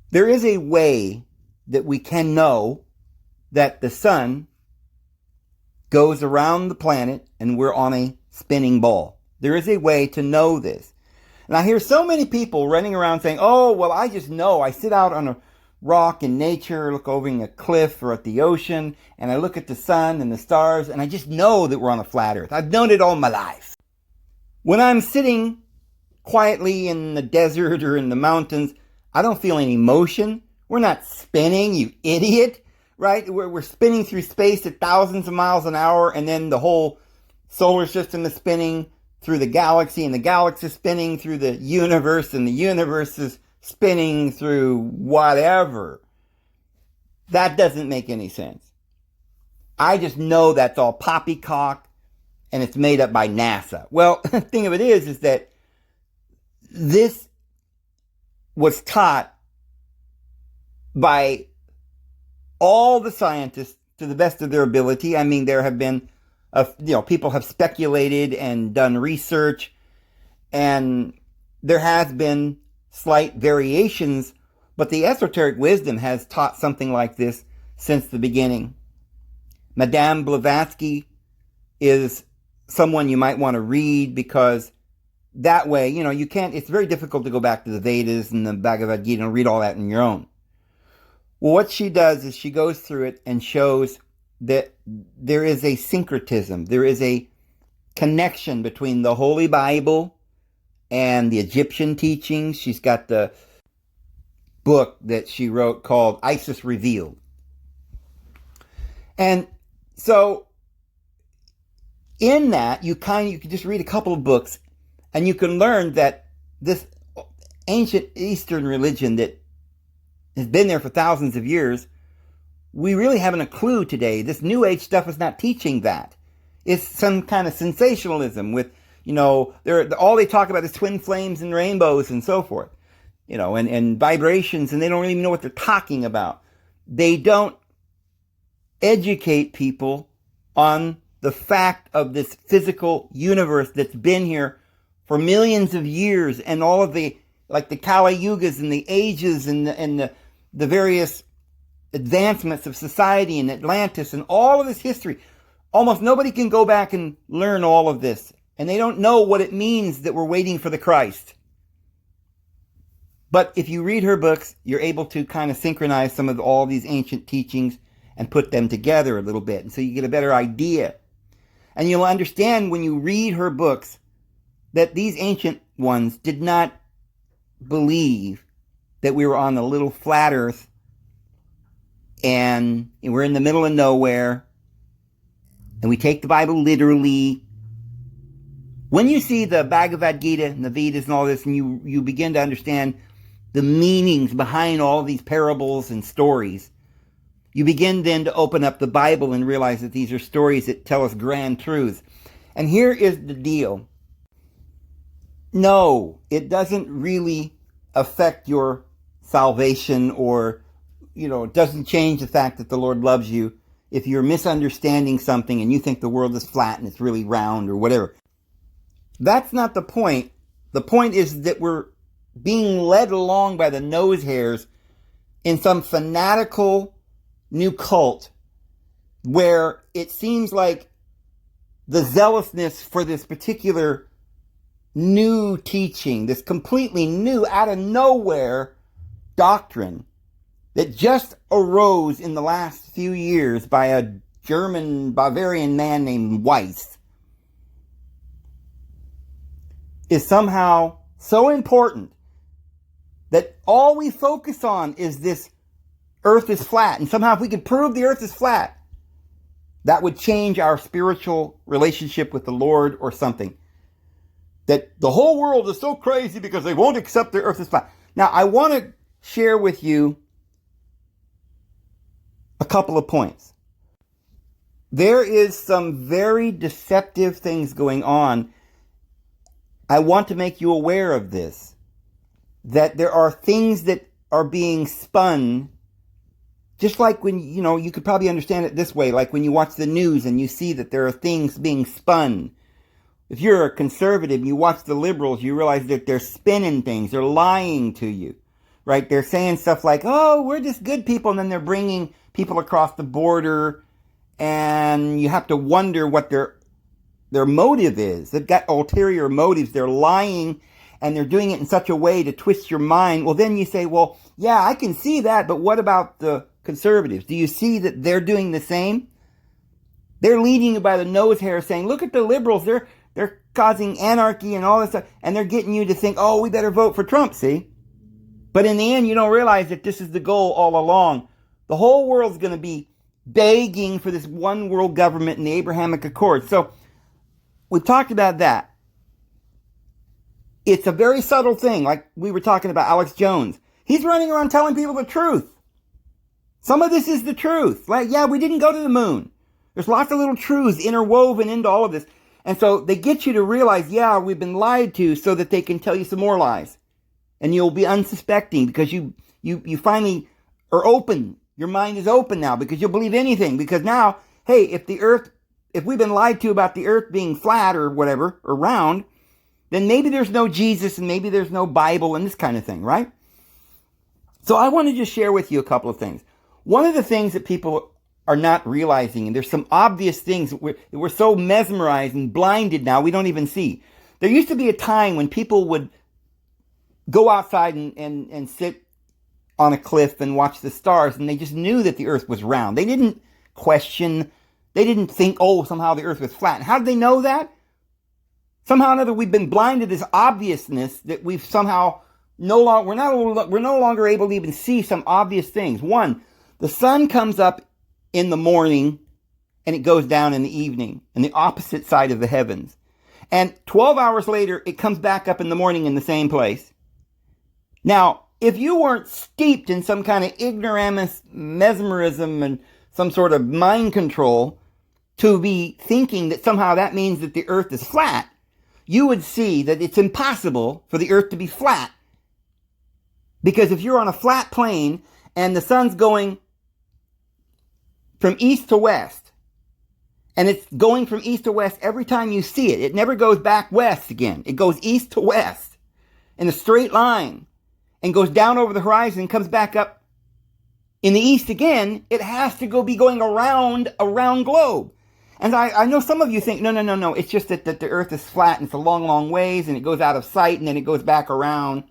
there is a way that we can know that the sun goes around the planet and we're on a spinning ball. There is a way to know this. And I hear so many people running around saying, oh, well, I just know. I sit out on a rock in nature, look over a cliff or at the ocean, and I look at the sun and the stars, and I just know that we're on a flat earth. I've known it all my life. When I'm sitting quietly in the desert or in the mountains, I don't feel any motion. We're not spinning, you idiot, right? We're spinning through space at thousands of miles an hour, and then the whole solar system is spinning through the galaxy, and the galaxy is spinning through the universe, and the universe is spinning through whatever. That doesn't make any sense. I just know that's all poppycock, and it's made up by NASA. Well, the thing of it is that this was taught by all the scientists to the best of their ability. I mean, there have been people have speculated and done research, and there has been slight variations, but the esoteric wisdom has taught something like this since the beginning. Madame Blavatsky is someone you might want to read, because that way, you can't, it's very difficult to go back to the Vedas and the Bhagavad Gita and read all that on your own. Well, what she does is she goes through it and shows that there is a syncretism, there is a connection between the Holy Bible and the Egyptian teachings. She's got the book that she wrote called Isis Revealed. And so in that, you can just read a couple of books and you can learn that this ancient Eastern religion that has been there for thousands of years, we really haven't a clue today. This New Age stuff is not teaching that. It's some kind of sensationalism with, all they talk about is twin flames and rainbows and so forth, and vibrations, and they don't really know what they're talking about. They don't educate people on the fact of this physical universe that's been here for millions of years, and all of the, like the Kali Yugas and the ages and the various advancements of society and Atlantis and all of this history. Almost nobody can go back and learn all of this. And they don't know what it means that we're waiting for the Christ. But if you read her books, you're able to kind of synchronize some of all these ancient teachings and put them together a little bit. And so you get a better idea. And you'll understand when you read her books that these ancient ones did not believe that we were on a little flat earth and we're in the middle of nowhere and we take the Bible literally. When you see the Bhagavad Gita and the Vedas and all this, and you begin to understand the meanings behind all these parables and stories, you begin then to open up the Bible and realize that these are stories that tell us grand truths. And here is the deal. No, it doesn't really affect your salvation, or, it doesn't change the fact that the Lord loves you if you're misunderstanding something and you think the world is flat and it's really round or whatever. That's not the point. The point is that we're being led along by the nose hairs in some fanatical new cult where it seems like the zealousness for this particular new teaching, this completely new, out of nowhere doctrine that just arose in the last few years by a German Bavarian man named Weiss, is somehow so important that all we focus on is this earth is flat. And somehow if we could prove the earth is flat, that would change our spiritual relationship with the Lord or something. That the whole world is so crazy because they won't accept the earth is flat. Now, I want to share with you a couple of points. There is some very deceptive things going on. I want to make you aware of this. That there are things that are being spun, just like when, you could probably understand it this way, like when you watch the news and you see that there are things being spun. If you're a conservative, you watch the liberals, you realize that they're spinning things, they're lying to you, right? They're saying stuff like, oh, we're just good people, and then they're bringing people across the border, and you have to wonder what their motive is. They've got ulterior motives. They're lying, and they're doing it in such a way to twist your mind. Well, then you say, well, yeah, I can see that, but what about the conservatives? Do you see that they're doing the same? They're leading you by the nose hair, saying, look at the liberals, they're causing anarchy and all this stuff, and they're getting you to think, oh, we better vote for Trump, see? But in the end, you don't realize that this is the goal all along. The whole world's going to be begging for this one world government in the Abrahamic Accords. So we've talked about that. It's a very subtle thing, like we were talking about Alex Jones. He's running around telling people the truth. Some of this is the truth. Like, yeah, we didn't go to the moon. There's lots of little truths interwoven into all of this. And so they get you to realize, yeah, we've been lied to, so that they can tell you some more lies. And you'll be unsuspecting because you finally are open. Your mind is open now because you'll believe anything. Because now, hey, if we've been lied to about the earth being flat or whatever, or round, then maybe there's no Jesus and maybe there's no Bible and this kind of thing, right? So I want to just share with you a couple of things. One of the things that people are not realizing, and there's some obvious things that we're so mesmerized and blinded now we don't even see. There used to be a time when people would go outside and sit on a cliff and watch the stars, and they just knew that the earth was round. They didn't question, they didn't think, oh, somehow the earth was flat. And how did they know that? Somehow or another, we've been blinded to this obviousness that we've somehow we're no longer able to even see some obvious things. One, the sun comes up in the morning and it goes down in the evening in the opposite side of the heavens. And 12 hours later, it comes back up in the morning in the same place. Now, if you weren't steeped in some kind of ignoramus, mesmerism, and some sort of mind control to be thinking that somehow that means that the earth is flat, you would see that it's impossible for the earth to be flat. Because if you're on a flat plane and the sun's going from east to west, And it's going from east to west every time you see it. It never goes back west again. It goes east to west in a straight line and goes down over the horizon and comes back up in the east again. It has to be going around a round globe. And I know some of you think, no. It's just that the earth is flat and it's a long, long ways and it goes out of sight and then it goes back around,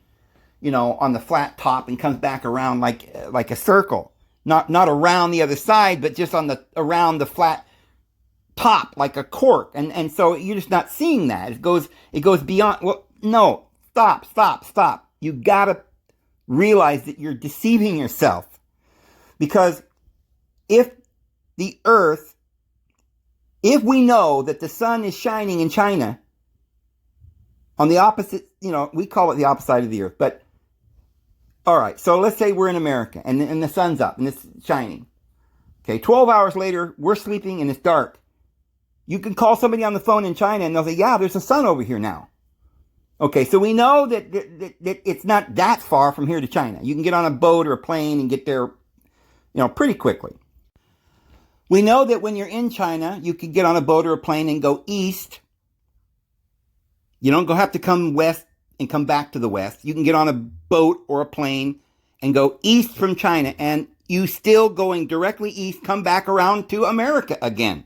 on the flat top and comes back around like a circle. Not around the other side, but just around the flat top like a cork. And so you're just not seeing that. It goes beyond. Well, no. Stop. You gotta realize that you're deceiving yourself. Because if we know that the sun is shining in China on the opposite, we call it the opposite side of the earth, but all right, so let's say we're in America and the sun's up and it's shining. Okay, 12 hours later, we're sleeping and it's dark. You can call somebody on the phone in China and they'll say, yeah, there's a sun over here now. Okay, so we know that it's not that far from here to China. You can get on a boat or a plane and get there, pretty quickly. We know that when you're in China, you can get on a boat or a plane and go east. You don't have to come west and come back to the west. You can get on a boat or a plane and go east from China, and you still going directly east, come back around to America again.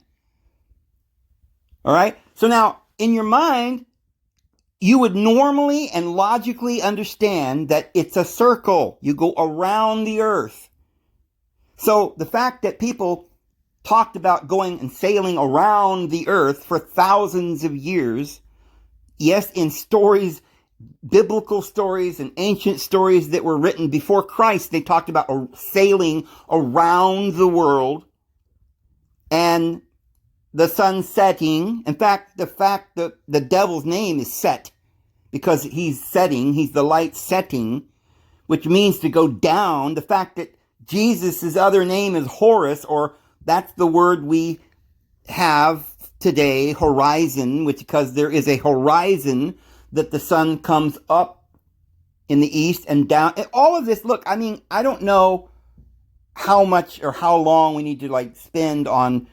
All right? So now, in your mind, you would normally and logically understand that it's a circle. You go around the earth. So the fact that people talked about going and sailing around the earth for thousands of years, yes, in stories, biblical stories and ancient stories that were written before Christ, they talked about sailing around the world and the sun setting. In fact, the devil's name is Set because he's the light setting, which means to go down. The fact that Jesus' other name is Horus, or that's the word we have today, horizon, because there is a horizon that the sun comes up in the east and down. And all of this, look, I don't know how much or how long we need to spend on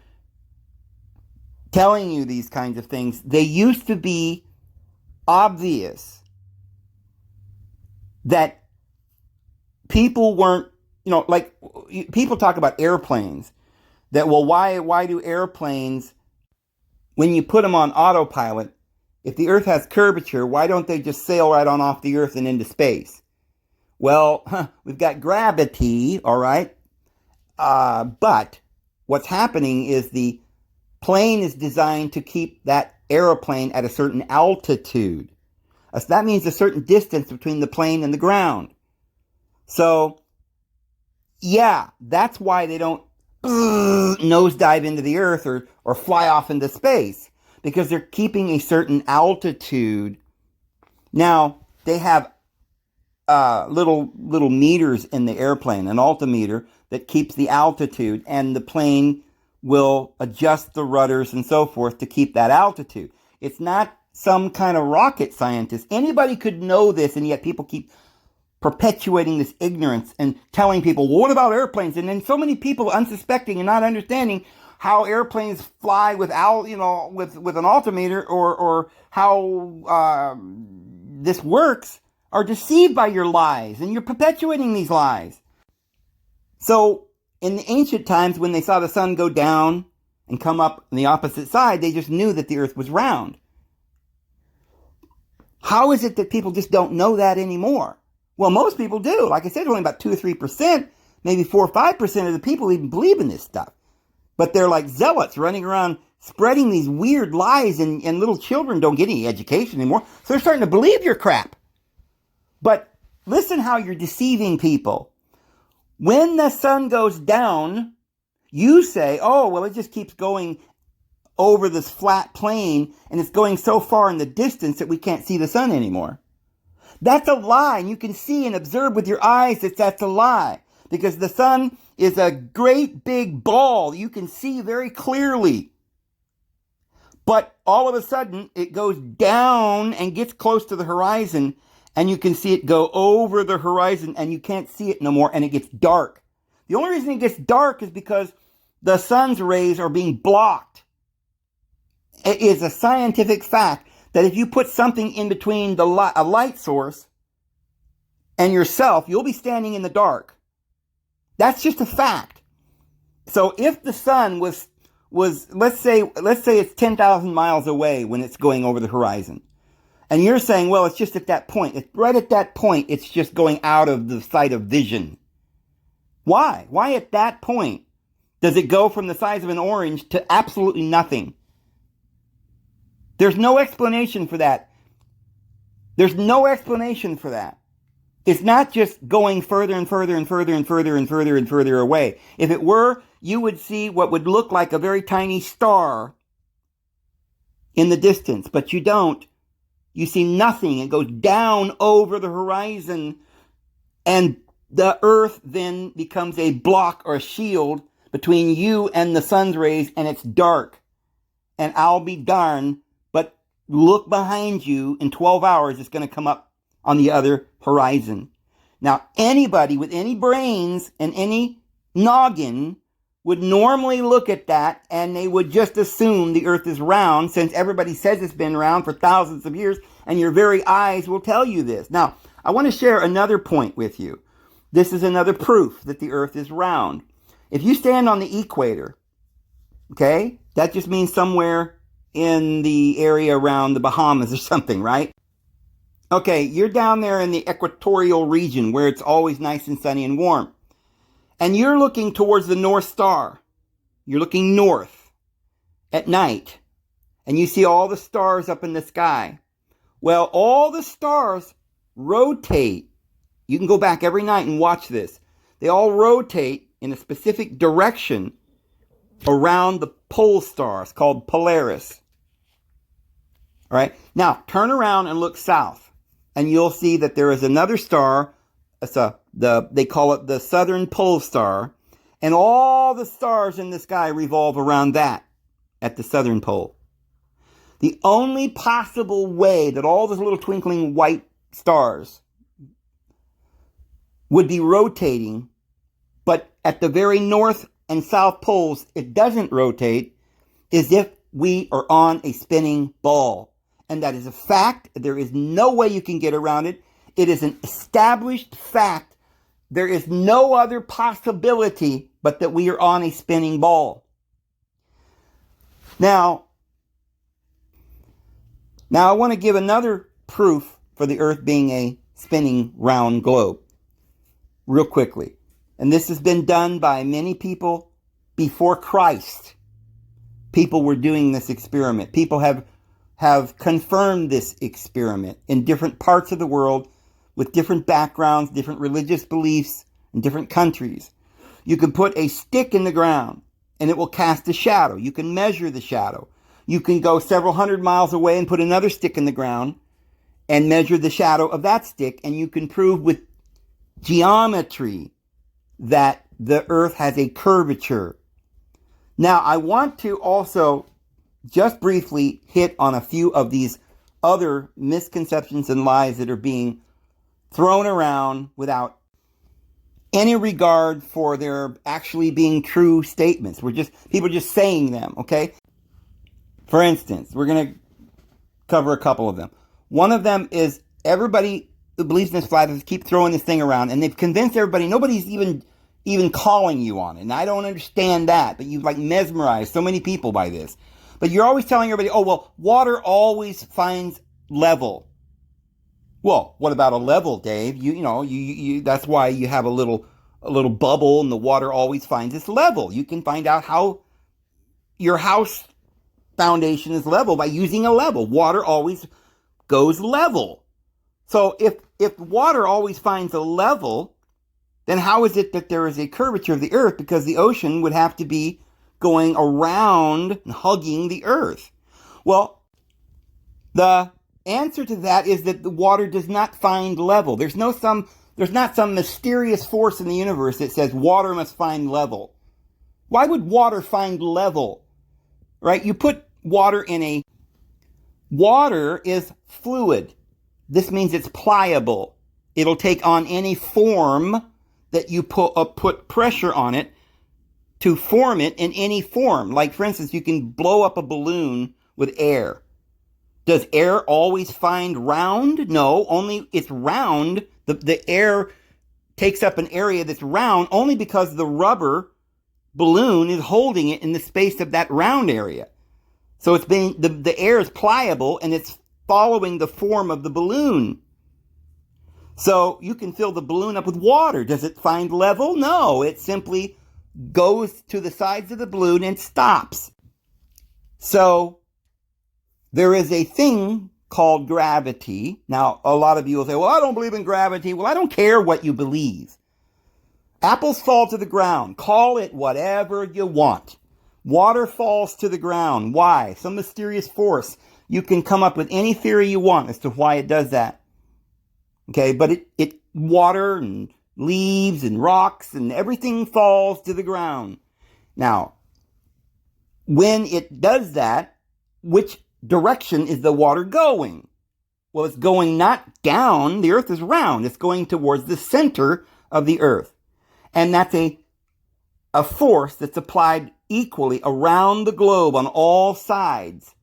telling you these kinds of things. They used to be obvious that people weren't, people talk about airplanes, that, well, why do airplanes, when you put them on autopilot, if the earth has curvature, why don't they just sail right on off the earth and into space? Well, we've got gravity, all right? But what's happening is the plane is designed to keep that airplane at a certain altitude. So that means a certain distance between the plane and the ground. So, yeah, that's why they don't nosedive into the earth or fly off into space, because they're keeping a certain altitude. Now, they have little meters in the airplane, an altimeter that keeps the altitude, and the plane will adjust the rudders and so forth to keep that altitude. It's not some kind of rocket scientist. Anybody could know this, and yet people keep perpetuating this ignorance and telling people, well, what about airplanes? And then so many people unsuspecting and not understanding how airplanes fly without, with an altimeter or how this works, are deceived by your lies, and you're perpetuating these lies. So in the ancient times, when they saw the sun go down and come up on the opposite side, they just knew that the earth was round. How is it that people just don't know that anymore? Well, most people do. Like I said, only about 2 or 3%, maybe 4 or 5% of the people even believe in this stuff. But they're like zealots running around spreading these weird lies, and little children don't get any education anymore. So they're starting to believe your crap. But listen how you're deceiving people. When the sun goes down, you say, oh, well, it just keeps going over this flat plane, and it's going so far in the distance that we can't see the sun anymore. That's a lie, and you can see and observe with your eyes that that's a lie, because the sun is a great big ball you can see very clearly. But all of a sudden, it goes down and gets close to the horizon, and you can see it go over the horizon, and you can't see it no more, and it gets dark. The only reason it gets dark is because the sun's rays are being blocked It is a scientific fact that if you put something in between a light source and yourself, you'll be standing in the dark. That's just a fact. So if the sun was let's say it's 10,000 miles away when it's going over the horizon, and you're saying, well, it's just at that point. It's right at that point, it's just going out of the sight of vision. Why? Why at that point does it go from the size of an orange to absolutely nothing? There's no explanation for that. There's no explanation for that. It's not just going further and further and further and further and further and further away. If it were, you would see what would look like a very tiny star in the distance, but you don't. You see nothing. It goes down over the horizon, and the earth then becomes a block or a shield between you and the sun's rays, and it's dark. And I'll be darned, but look behind you, in 12 hours, it's going to come up on the other horizon. Now, anybody with any brains and any noggin would normally look at that and they would just assume the earth is round, since everybody says it's been round for thousands of years, and your very eyes will tell you this. Now, I want to share another point with you. This is another proof that the earth is round. If you stand on the equator, okay, that just means somewhere in the area around the Bahamas or something, right? Okay, you're down there in the equatorial region where it's always nice and sunny and warm. And you're looking towards the North Star. You're looking north at night. And you see all the stars up in the sky. Well, all the stars rotate. You can go back every night and watch this. They all rotate in a specific direction around the pole stars called Polaris. All right. Now, turn around and look south. And you'll see that there is another star. They call it the Southern Pole Star. And all the stars in the sky revolve around that at the southern pole. The only possible way that all those little twinkling white stars would be rotating, but at the very north and south poles it doesn't rotate, is if we are on a spinning ball. And that is a fact. There is no way you can get around it. It is an established fact. There is no other possibility but that we are on a spinning ball. Now I want to give another proof for the earth being a spinning round globe real quickly. And this has been done by many people before Christ. People were doing this experiment. People have confirmed this experiment in different parts of the world with different backgrounds, different religious beliefs, in different countries. You can put a stick in the ground and it will cast a shadow. You can measure the shadow. You can go several hundred miles away and put another stick in the ground and measure the shadow of that stick, and you can prove with geometry that the earth has a curvature. Now, I want to also just briefly hit on a few of these other misconceptions and lies that are being thrown around without any regard for their actually being true statements. People are just saying them, okay? For instance, we're going to cover a couple of them. One of them is everybody who believes in this flat earth keep throwing this thing around, and they've convinced everybody, nobody's even calling you on it. And I don't understand that, but you've mesmerized so many people by this. But you're always telling everybody, oh, well, water always finds level. Well, what about a level, Dave? You that's why you have a little bubble and the water always finds its level. You can find out how your house foundation is level by using a level. Water always goes level. So if water always finds a level, then how is it that there is a curvature of the earth? Because the ocean would have to be going around and hugging the earth. Well, the answer to that is that the water does not find level. There's not some mysterious force in the universe that says water must find level. Why would water find level? Right? You put water water is fluid. This means it's pliable. It'll take on any form that you put pressure on it to form it in any form. Like, for instance, you can blow up a balloon with air. Does air always find round? No, only it's round. The air takes up an area that's round only because the rubber balloon is holding it in the space of that round area. So it's being the air is pliable and it's following the form of the balloon. So you can fill the balloon up with water. Does it find level? No, it simply goes to the sides of the balloon and stops. So there is a thing called gravity. Now, a lot of you will say, well, I don't believe in gravity. Well, I don't care what you believe. Apples fall to the ground. Call it whatever you want. Water falls to the ground. Why? Some mysterious force. You can come up with any theory you want as to why it does that. Okay, but water and leaves and rocks and everything falls to the ground. Now, when it does that, which direction is the water going? Well, it's going not down. The earth is round. It's going towards the center of the earth. And that's a force that's applied equally around the globe on all sides.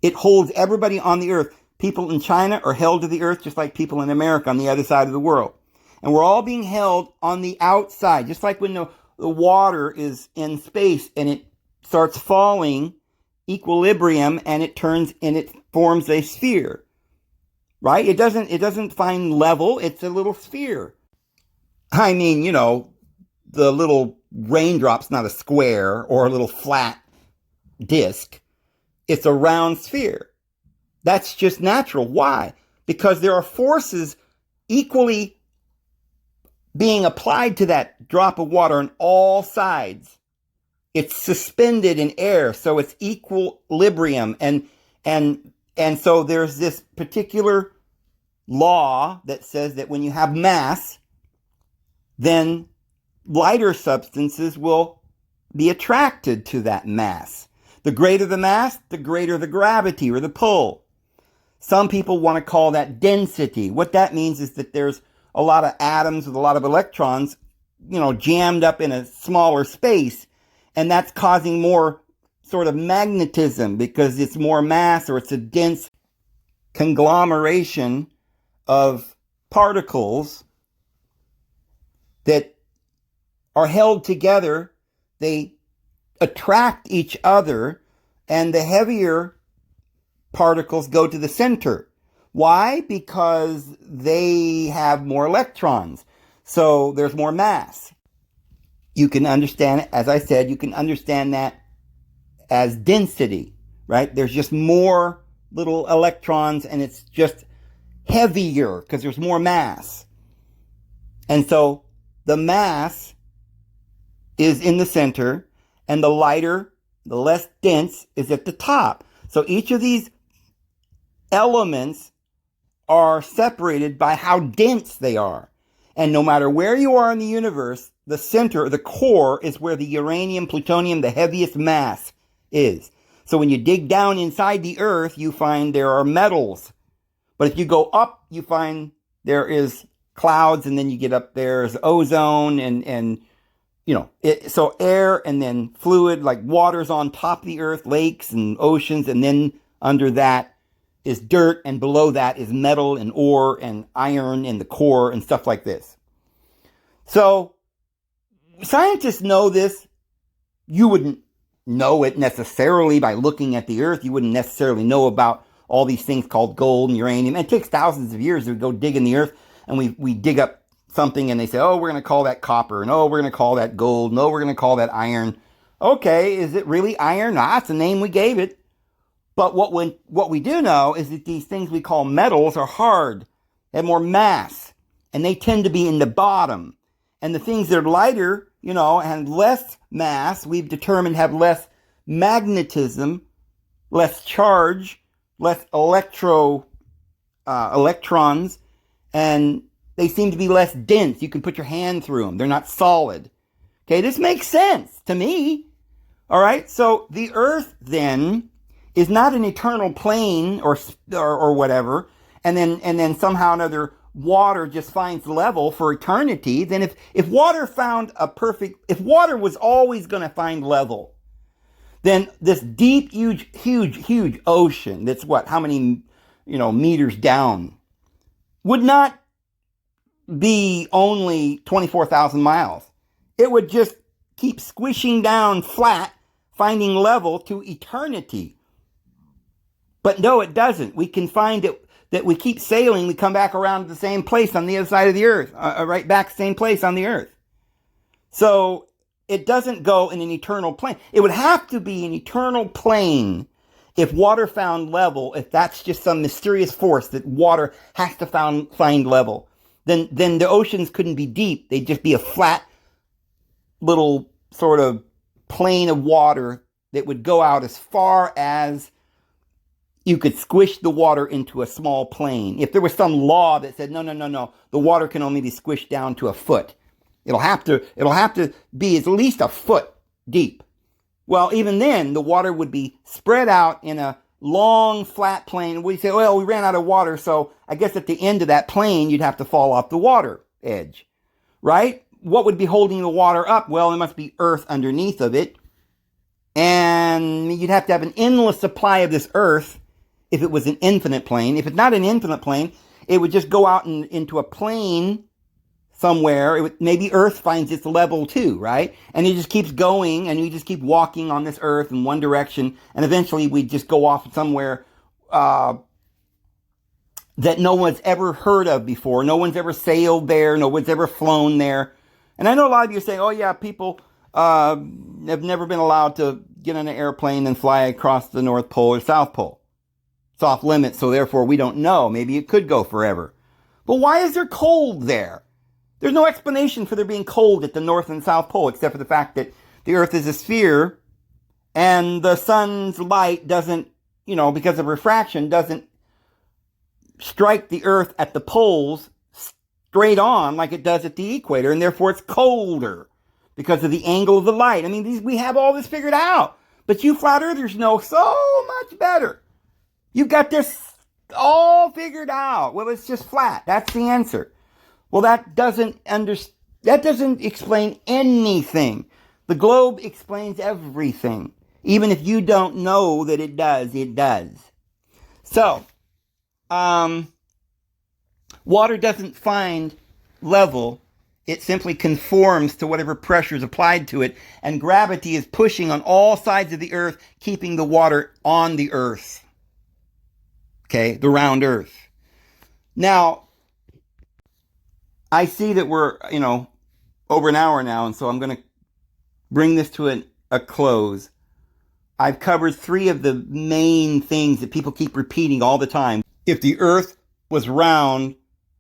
It holds everybody on the earth. People in China are held to the earth just like people in America on the other side of the world. And we're all being held on the outside, just like when the water is in space and it starts falling, equilibrium, and it turns and it forms a sphere. Right? It doesn't find level, it's a little sphere. I mean, the little raindrop's not a square or a little flat disc. It's a round sphere. That's just natural. Why? Because there are forces equally being applied to that drop of water on all sides. It's suspended in air, so it's equilibrium. And so there's this particular law that says that when you have mass, then lighter substances will be attracted to that mass. The greater the mass, the greater the gravity or the pull. Some people want to call that density. What that means is that there's a lot of atoms with a lot of electrons, jammed up in a smaller space, and that's causing more sort of magnetism because it's more mass or it's a dense conglomeration of particles that are held together. They attract each other, and the heavier particles go to the center. Why? Because they have more electrons. So there's more mass. You can understand it, as I said, you can understand that as density, right? There's just more little electrons and it's just heavier because there's more mass. And so the mass is in the center and the lighter, the less dense is at the top. So each of these elements are separated by how dense they are. And no matter where you are in the universe, the center, the core, is where the uranium, plutonium, the heaviest mass is. So when you dig down inside the earth, you find there are metals. But if you go up, you find there is clouds, and then you get up there's ozone and so air and then fluid like water's on top of the earth, lakes and oceans, and then under that is dirt, and below that is metal and ore and iron in the core and stuff like this. So scientists know this. You wouldn't know it necessarily by looking at the earth. You wouldn't necessarily know about all these things called gold and uranium. It takes thousands of years to go dig in the earth, and we dig up something and they say, oh, we're going to call that copper, and oh, we're going to call that gold, no, we're going to call that iron. Okay, is it really iron? Nah, that's the name we gave it. But what we do know is that these things we call metals are hard. They have more mass, and they tend to be in the bottom. And the things that are lighter, and less mass, we've determined have less magnetism, less charge, less electrons, and they seem to be less dense. You can put your hand through them. They're not solid. Okay, this makes sense to me. All right, so the earth then is not an eternal plane or whatever, and then somehow or another water just finds level for eternity. Then if water was always going to find level, then this deep, huge ocean that's what, how many, meters down would not be only 24,000 miles. It would just keep squishing down flat, finding level to eternity. But no, it doesn't. We can find it that we keep sailing, we come back around to the same place on the other side of the earth, right back same place on the earth. So it doesn't go in an eternal plane. It would have to be an eternal plane if water found level, if that's just some mysterious force that water has to find level. Then the oceans couldn't be deep. They'd just be a flat little sort of plane of water that would go out as far as you could squish the water into a small plane. If there was some law that said, no, the water can only be squished down to a foot. It'll have to be at least a foot deep. Well, even then, the water would be spread out in a long, flat plane. We say, well, we ran out of water, so I guess at the end of that plane, you'd have to fall off the water edge, right? What would be holding the water up? Well, there must be earth underneath of it. And you'd have to have an endless supply of this earth if it was an infinite plane. If it's not an infinite plane, it would just go out into a plane somewhere. Maybe Earth finds its level too, right? And it just keeps going, and you just keep walking on this Earth in one direction, and eventually we just go off somewhere that no one's ever heard of before. No one's ever sailed there. No one's ever flown there. And I know a lot of you say, oh yeah, people have never been allowed to get on an airplane and fly across the North Pole or South Pole. It's off limits, so therefore we don't know. Maybe it could go forever. But why is there cold there? There's no explanation for there being cold at the North and South Pole, except for the fact that the Earth is a sphere, and the sun's light doesn't, because of refraction, doesn't strike the Earth at the poles straight on like it does at the equator, and therefore it's colder because of the angle of the light. I mean, we have all this figured out, but you flat earthers know so much better. You've got this all figured out. Well, it's just flat. That's the answer. Well, that doesn't explain anything. The globe explains everything. Even if you don't know that it does, it does. So, water doesn't find level. It simply conforms to whatever pressure is applied to it. And gravity is pushing on all sides of the earth, keeping the water on the earth. Okay, the round earth. Now, I see that we're, over an hour now, and so I'm going to bring this to a close. I've covered 3 of the main things that people keep repeating all the time. If the earth was round,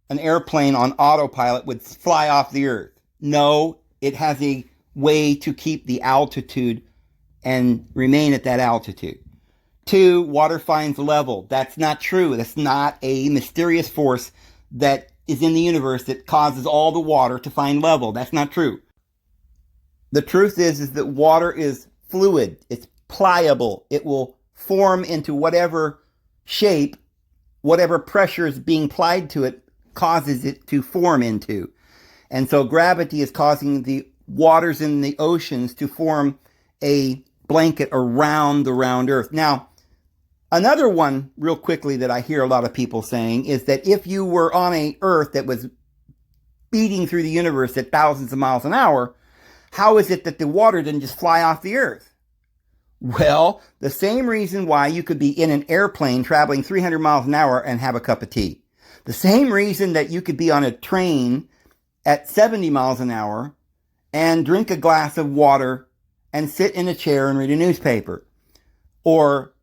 an airplane on autopilot would fly off the earth. No, it has a way to keep the altitude and remain at that altitude. 2, water finds level. That's not true. That's not a mysterious force that is in the universe that causes all the water to find level. That's not true. The truth is that water is fluid. It's pliable. It will form into whatever shape, whatever pressure is being applied to it causes it to form into. And so gravity is causing the waters in the oceans to form a blanket around the round earth. Now, another one, real quickly, that I hear a lot of people saying is that if you were on an Earth that was beating through the universe at thousands of miles an hour, how is it that the water didn't just fly off the Earth? Well, the same reason why you could be in an airplane traveling 300 miles an hour and have a cup of tea. The same reason that you could be on a train at 70 miles an hour and drink a glass of water and sit in a chair and read a newspaper. Or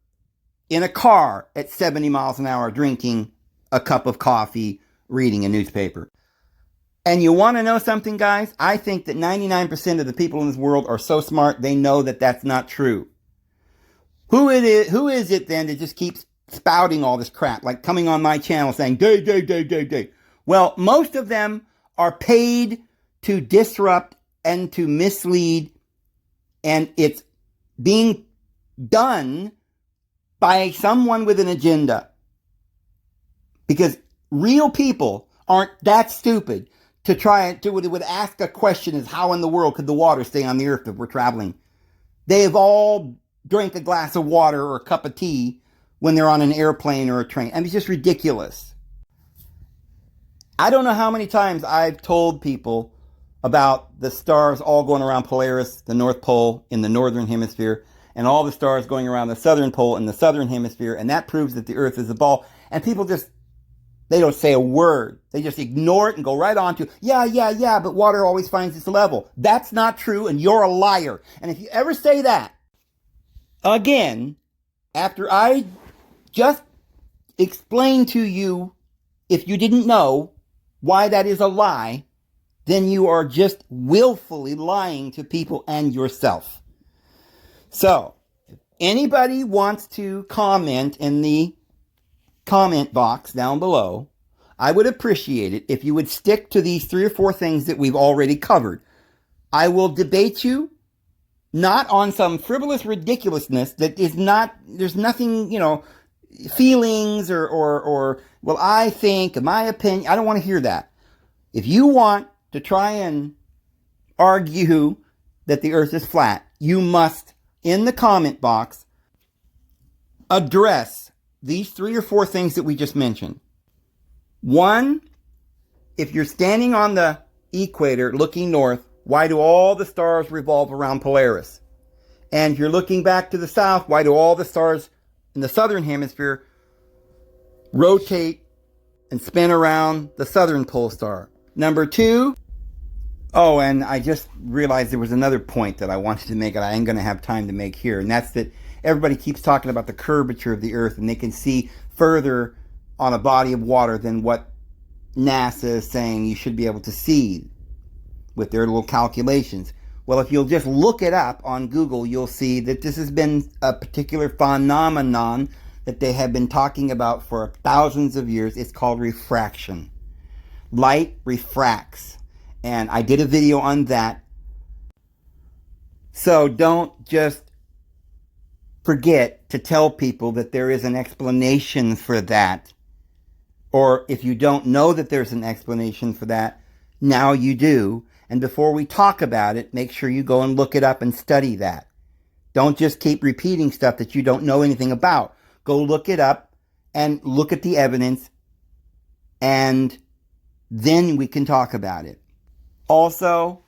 in a car at 70 miles an hour drinking a cup of coffee, reading a newspaper. And you want to know something, guys? I think that 99% of the people in this world are so smart, they know that that's not true. Who is it then that just keeps spouting all this crap, like coming on my channel saying, day. Well, most of them are paid to disrupt and to mislead, and it's being done by someone with an agenda. Because real people aren't that stupid to try to would ask a question as how in the world could the water stay on the earth if we're traveling. They have all drink a glass of water or a cup of tea when they're on an airplane or a train. I mean, it's just ridiculous. I don't know how many times I've told people about the stars all going around Polaris, the North Pole, in the northern hemisphere, and all the stars going around the southern pole in the southern hemisphere, and that proves that the Earth is a ball. And people just, they don't say a word. They just ignore it and go right on to, yeah, but water always finds its level. That's not true, and you're a liar. And if you ever say that again, after I just explained to you, if you didn't know why that is a lie, then you are just willfully lying to people and yourself. So, if anybody wants to comment in the comment box down below, I would appreciate it if you would stick to these 3 or 4 things that we've already covered. I will debate you, not on some frivolous ridiculousness that is not, there's nothing, feelings or well, I think, my opinion. I don't want to hear that. If you want to try and argue that the Earth is flat, you must, in the comment box, address these 3 or 4 things that we just mentioned. 1, if you're standing on the equator looking north, why do all the stars revolve around Polaris? And if you're looking back to the south, why do all the stars in the southern hemisphere rotate and spin around the southern pole star? Number 2, oh, and I just realized there was another point that I wanted to make that I ain't going to have time to make here, and that's that everybody keeps talking about the curvature of the Earth, and they can see further on a body of water than what NASA is saying you should be able to see with their little calculations. Well, if you'll just look it up on Google, you'll see that this has been a particular phenomenon that they have been talking about for thousands of years. It's called refraction. Light refracts. And I did a video on that. So don't just forget to tell people that there is an explanation for that. Or if you don't know that there's an explanation for that, now you do. And before we talk about it, make sure you go and look it up and study that. Don't just keep repeating stuff that you don't know anything about. Go look it up and look at the evidence, and then we can talk about it. Also,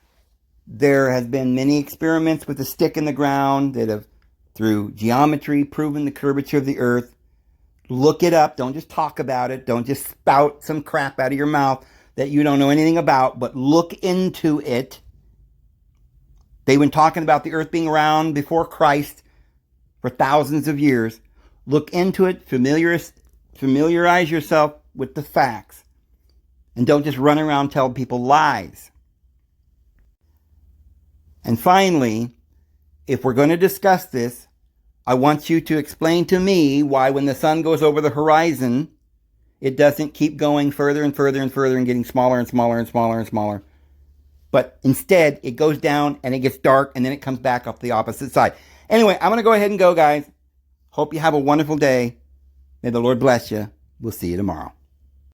there has been many experiments with a stick in the ground that have, through geometry, proven the curvature of the Earth. Look it up. Don't just talk about it. Don't just spout some crap out of your mouth that you don't know anything about, but look into it. They've been talking about the Earth being around before Christ for thousands of years. Look into it. Familiarize yourself with the facts. And don't just run around telling people lies. And finally, if we're going to discuss this, I want you to explain to me why when the sun goes over the horizon, it doesn't keep going further and further and further and getting smaller and smaller and smaller and smaller. But instead, it goes down and it gets dark and then it comes back up the opposite side. Anyway, I'm going to go ahead and go, guys. Hope you have a wonderful day. May the Lord bless you. We'll see you tomorrow.